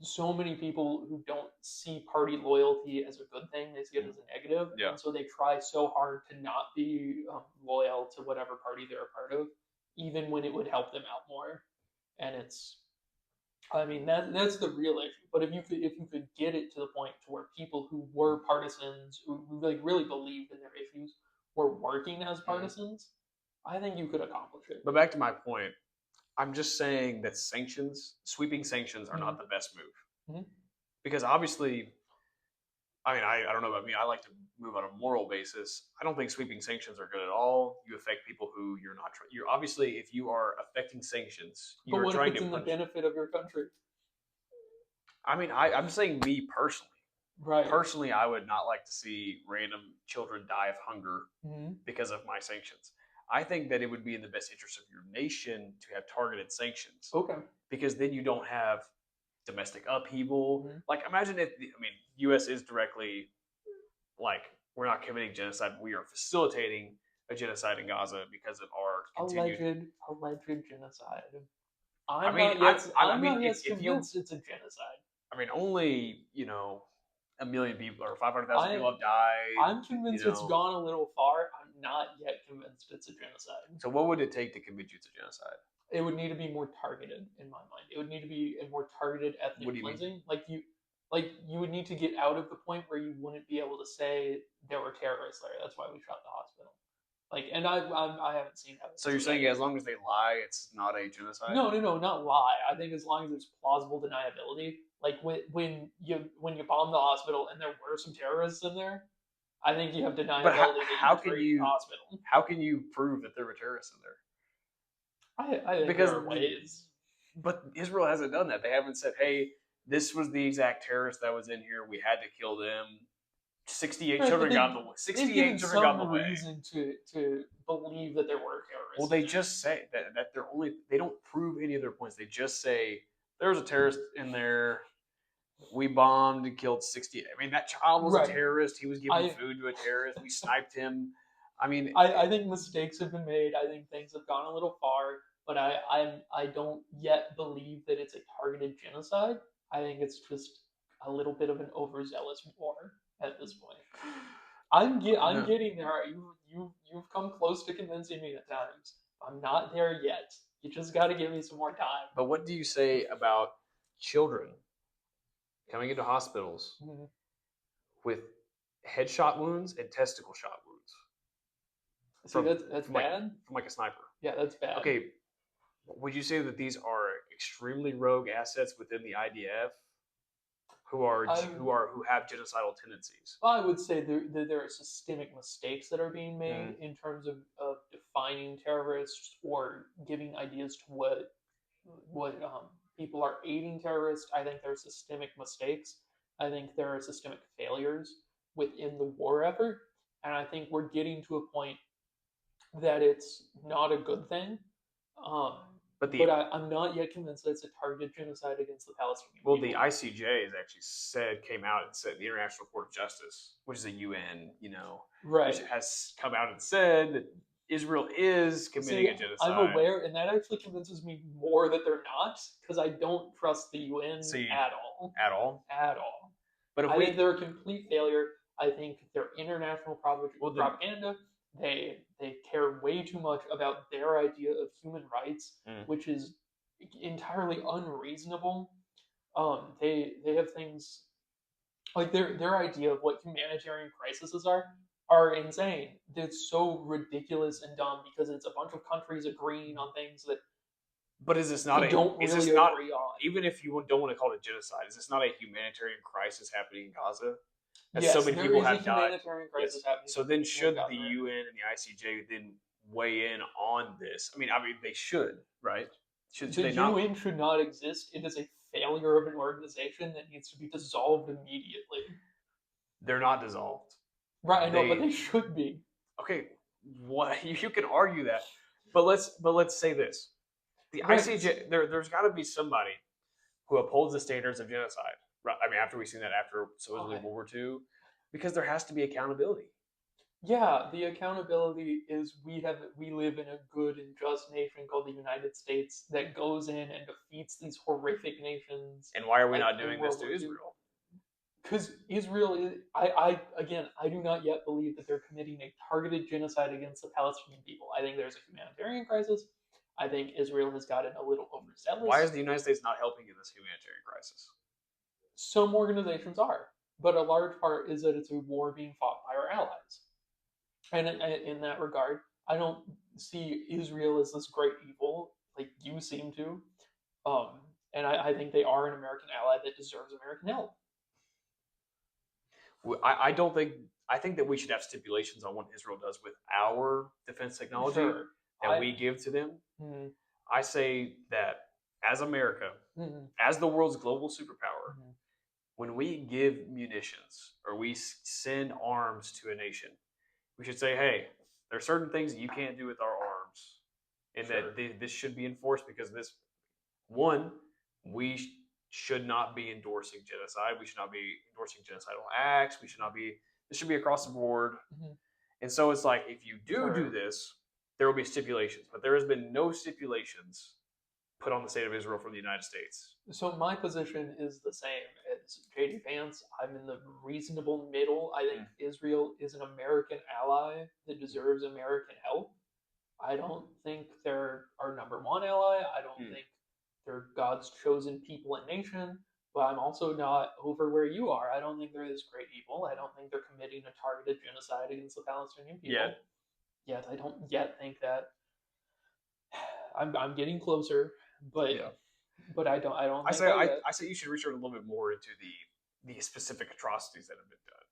so many people who don't see party loyalty as a good thing; they see it as a negative, Yeah. and so they try so hard to not be loyal to whatever party they're a part of, even when it would help them out more. And I mean, that's the real issue. But if you could get it to the point to where people who were partisans, who like really believed in their issues, were working as partisans, I think you could accomplish it. But back to my point, I'm just saying that sweeping sanctions, are not the best move. Mhm. Because obviously, I mean, I don't know about me. I like to move on a moral basis. I don't think sweeping sanctions are good at all. You affect people who you're not. You're obviously, if you are affecting sanctions, you But are what if trying it's to in the punish. benefit of your country? I mean, I'm saying me personally. Right. Personally, I would not like to see random children die of hunger Mhm. because of my sanctions. I think that it would be in the best interest of your nation to have targeted sanctions. Okay. Because then you don't have domestic upheaval. Mhm. Like, imagine if U.S. is directly, like, we're not committing genocide, but we are facilitating a genocide in Gaza because of our continued. Alleged genocide. I I'm mean, not yet. I I'm mean, not yet if you, convinced it's a genocide. I mean, only 1,000,000 people or 500,000 people have died. I'm convinced it's gone a little far. I'm not yet convinced it's a genocide. So, what would it take to convince you it's a genocide? It would need to be more targeted, in my mind. It would need to be a more targeted ethnic What do you mean? cleansing. Like you would need to get out of the point where you wouldn't be able to say there were terrorists there. That's why we shot the hospital. Like, and I haven't seen evidence. So you're saying as long as they lie, it's not a genocide? No, not lie. I think as long as there's plausible deniability, like when you bomb the hospital and there were some terrorists in there, I think you have deniability But that you the hospital. how can you prove that there were terrorists in there? I think Because there are ways. But Israel hasn't done that. They haven't said, "Hey, this was the exact terrorist that was in here. We had to kill them." 68 Right, children but got the 68 children got in the way. reason to believe that there were terrorists. Well, they just say that they don't prove any of their points. They just say there was a terrorist in there. We bombed and killed 60. I mean, that child was Right. a terrorist. He was giving food to a terrorist. We sniped him. I mean, I think mistakes have been made. I think things have gone a little far, but I don't yet believe that it's a targeted genocide. I think it's just a little bit of an overzealous war at this point. I'm getting there. You've come close to convincing me at times. I'm not there yet. You just got to give me some more time. But what do you say about children coming into hospitals with headshot wounds and testicle shot wounds? See, that's bad. From like a sniper. Yeah, that's bad. Okay, would you say that these are extremely rogue assets within the IDF who have genocidal tendencies? I would say there are systemic mistakes that are being made in terms of defining terrorists or giving ideas to what people are aiding terrorists. I think there are systemic mistakes. I think there are systemic failures within the war effort, and I think we're getting to a point that it's not a good thing. But I'm not yet convinced that it's a targeted genocide against the Palestinian people. The ICJ has actually came out and said the International Court of Justice, which is a UN, which has come out and said that Israel is committing a genocide. I'm aware, and that actually convinces me more that they're not, because I don't trust the UN at all. At all? At all. But I think they're a complete failure. I think they're international propaganda. They care way too much about their idea of human rights, which is entirely unreasonable. They have things like their idea of what humanitarian crises are insane. It's so ridiculous and dumb because it's a bunch of countries agreeing on things that. But is this not agree on? Even if you don't want to call it genocide, is this not a humanitarian crisis happening in Gaza? Yes, so many people have died. Crisis happening. So then, should the UN and the ICJ then weigh in on this? I mean, they should, right? The UN should not exist. It is a failure of an organization that needs to be dissolved immediately. They're not dissolved, right? I know, but they should be. Okay, what you can argue that, but let's say this: the ICJ, there's got to be somebody who upholds the standards of genocide. Right. I mean, after we've seen that after supposedly World War II, because there has to be accountability. Yeah, the accountability is we live in a good and just nation called the United States that goes in and defeats these horrific nations And why are we like not in doing this World to War II. Israel? Because Israel is, again, I do not yet believe that they're committing a targeted genocide against the Palestinian people. I think there's a humanitarian crisis. I think Israel has gotten a little overzealous. Why is the United States not helping in this humanitarian crisis? Some organizations are, but a large part is that it's a war being fought by our allies. And in that regard, I don't see Israel as this great evil like you seem to. And I think they are an American ally that deserves American help. I don't think. I think that we should have stipulations on what Israel does with our defense technology Sure. that we give to them. Mhm. I say that as America, Mhm. as the world's global superpower, Mhm. when we give munitions or we send arms to a nation, we should say, hey, there are certain things that you can't do with our arms, and Sure. that this should be enforced because this, one, we should not be endorsing genocide. We should not be endorsing genocidal acts. We should not be. This should be across the board. Mhm. And so it's like, if you do Sure. do this, there will be stipulations, but there has been no stipulations put on the state of Israel from the United States. So my position is the same as JD Vance. I'm in the reasonable middle. I think Israel is an American ally that deserves American help. I don't think they're our number one ally. I don't think they're God's chosen people and nation. But I'm also not over where you are. I don't think they're this great evil. I don't think they're committing a targeted genocide against the Palestinian people. Yet I don't yet think that. I'm getting closer, but I don't I think say that I say you should research a little bit more into the specific atrocities that have been done.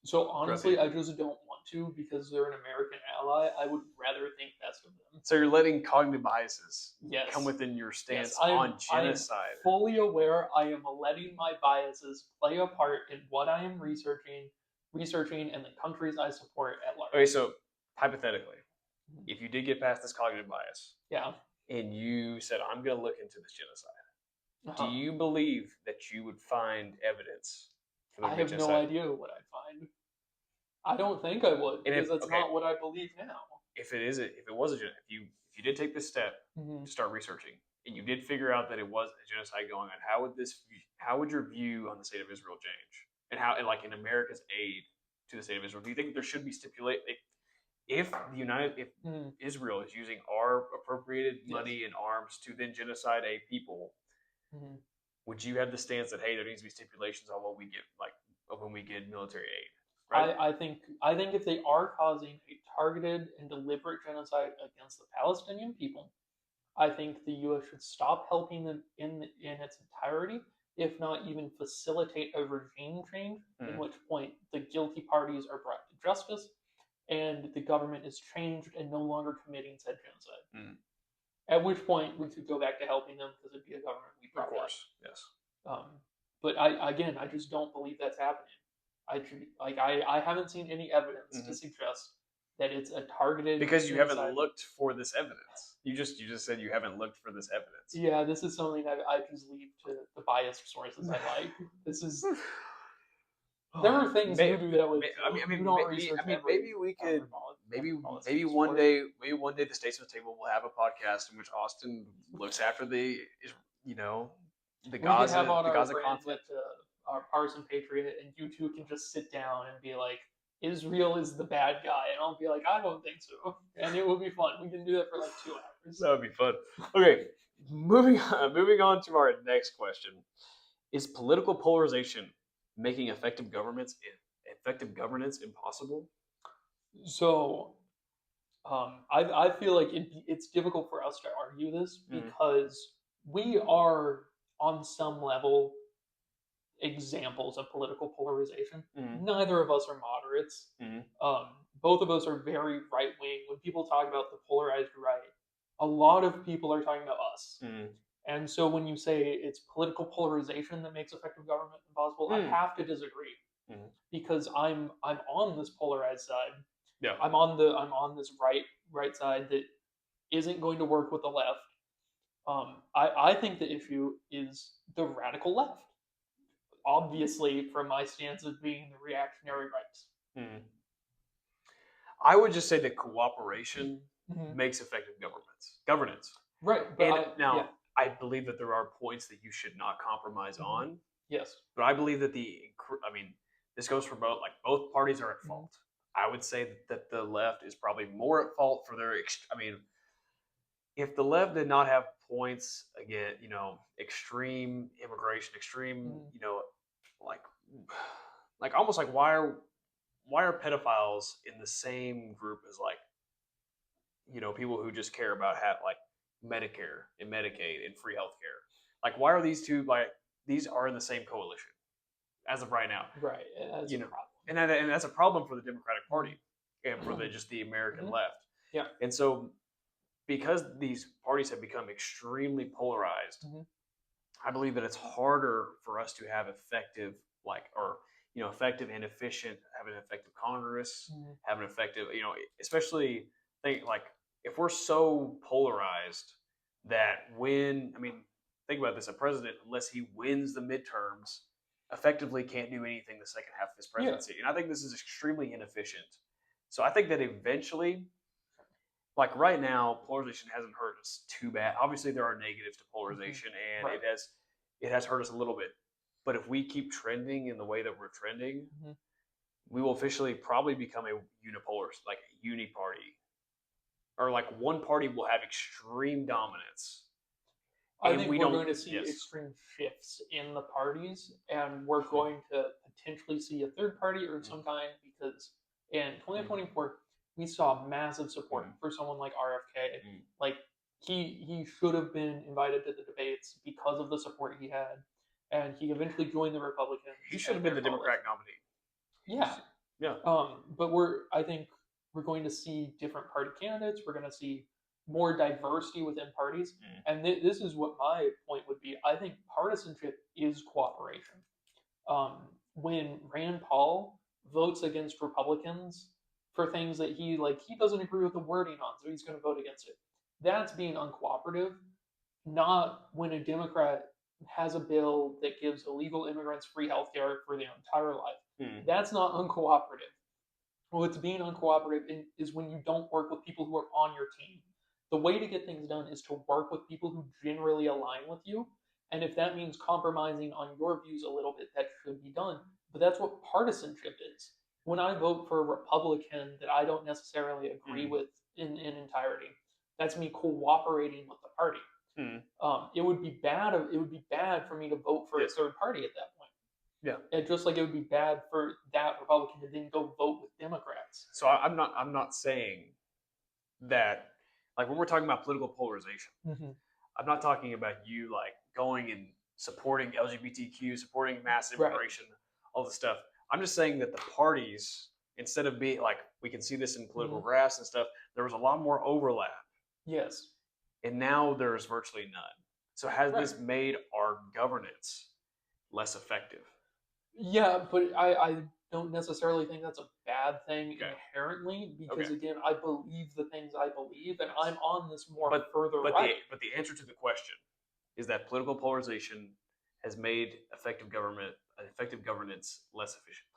So honestly, I just don't want to because they're an American ally. I would rather think best of them. So you're letting cognitive biases Yes. come within your stance I on genocide. I am fully aware I am letting my biases play a part in what I am researching, and the countries I support at large. Okay, so hypothetically, if you did get past this cognitive bias, Yeah. and you said, I'm going to look into this genocide, Uh-huh. do you believe that you would find evidence for the I have genocide? no idea what I'd find. I don't think I would because that's okay, not what I believe now. If you did take this step to start researching, and you did figure out that it was a genocide going on, how would your view on the state of Israel change, and how, and like in America's aid to the state of Israel? Do you think there should be if Israel is using our appropriated money and arms to then genocide a people? Would you have the stance that, hey, there needs to be stipulations on what we get, like when we get military aid? Right? I think if they are causing a targeted and deliberate genocide against the Palestinian people, I think the U.S. should stop helping them in its entirety, if not even facilitate a regime change, in which point the guilty parties are brought to justice and the government is changed and no longer committing said genocide. At which point we could go back to helping them because it'd be a government we brought. Of course, yes. But I just don't believe that's happening. I haven't seen any evidence to suggest that it's a targeted. Because you haven't looked for this evidence. You just said you haven't looked for this evidence. Yeah, this is something I just leave to the biased sources I like. This is. There are things you do that with. Maybe we could. Maybe one day the Statesman table will have a podcast in which Austin looks after the Gaza conflict. Our Partisan Patriot, and you two can just sit down and be like, Israel is the bad guy, and I'll be like, I don't think so, and it will be fun. We can do that for like 2 hours. That would be fun. Okay, moving on to our next question: is political polarization making effective governance impossible? So, I feel like it's difficult for us to argue this because we are on some level examples of political polarization. Neither of us are moderates. Both of us are very right wing. When people talk about the polarized right, a lot of people are talking about us. And so when you say it's political polarization that makes effective government impossible, I have to disagree because I'm on this polarized side. Yeah, I'm on this right side that isn't going to work with the left. I think the issue is the radical left. Obviously, from my stance of being the reactionary right. I would just say that cooperation Mhm. makes effective governance. Right, but And now, yeah, I believe that there are points that you should not compromise Mhm. on, yes, but I believe that this goes for both. Like both parties are at Mhm. fault. I would say that the left is probably more at fault for their. I mean, if the left did not have points again, extreme immigration, extreme, Mhm. like, like almost like why are pedophiles in the same group as like people who just care about like Medicare and Medicaid and free healthcare? Like, why are these two like these are in the same coalition as of right now? right. That's You a know, problem. and that's a problem for the Democratic Party and for the American Mhm. left. Yeah. And so, because these parties have become extremely polarized, Mhm. I believe that it's harder for us to have effective, like, or effective and efficient, have an effective Congress, Mhm. have an effective, especially like if we're so polarized that think about this: a president, unless he wins the midterms, effectively can't do anything the second half of his Yeah. presidency. And I think this is extremely inefficient. So I think that eventually, like right now, polarization hasn't hurt us too bad. Obviously, there are negatives to polarization, and Right. it has hurt us a little bit. But if we keep trending in the way that we're trending, Mhm. we will officially probably become a unipolar, like a uni party, or like one party will have extreme dominance, I and think we we're don't. going to see Yes. extreme shifts in the parties, and we're going to potentially see a third party or some kind because in 2024 we saw massive support Mhm. for someone like RFK. Mhm. Like he should have been invited to the debates because of the support he had, and he eventually joined the Republicans. He should have and been their the coalition. Democratic nominee. Yeah, Yeah. but I think we're going to see different party candidates. We're going to see more diversity within parties. And this is what my point would be. I think partisanship is cooperation. When Rand Paul votes against Republicans for things that he doesn't agree with the wording on, so he's going to vote against it. That's being uncooperative. Not when a Democrat has a bill that gives illegal immigrants free health care for their entire life. Mhm. That's not uncooperative. What's being uncooperative is when you don't work with people who are on your team. The way to get things done is to work with people who generally align with you. And if that means compromising on your views a little bit, that should be done. But that's what partisanship is. When I vote for a Republican that I don't necessarily agree with in entirety, that's me cooperating with the party. It would be bad. It would be bad for me to vote for Yes. a third party at that point. Yeah. And just like it would be bad for that Republican to then go vote with Democrats. So I'm not saying that, like, when we're talking about political polarization, I'm not talking about you like going and supporting LGBTQ, supporting mass Right. immigration, all this stuff. I'm just saying that the parties, instead of being like, we can see this in political graphs and stuff, there was a lot more overlap, Yes. and now there's virtually none. So has this Right. made our governance less effective? Yeah, but I don't necessarily think that's a bad thing Okay. inherently because Okay. again, I believe the things I believe, and Yes. I'm on this more But further but right. the answer to the question is that political polarization has made effective governance less efficient.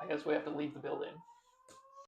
I guess we have to leave the building.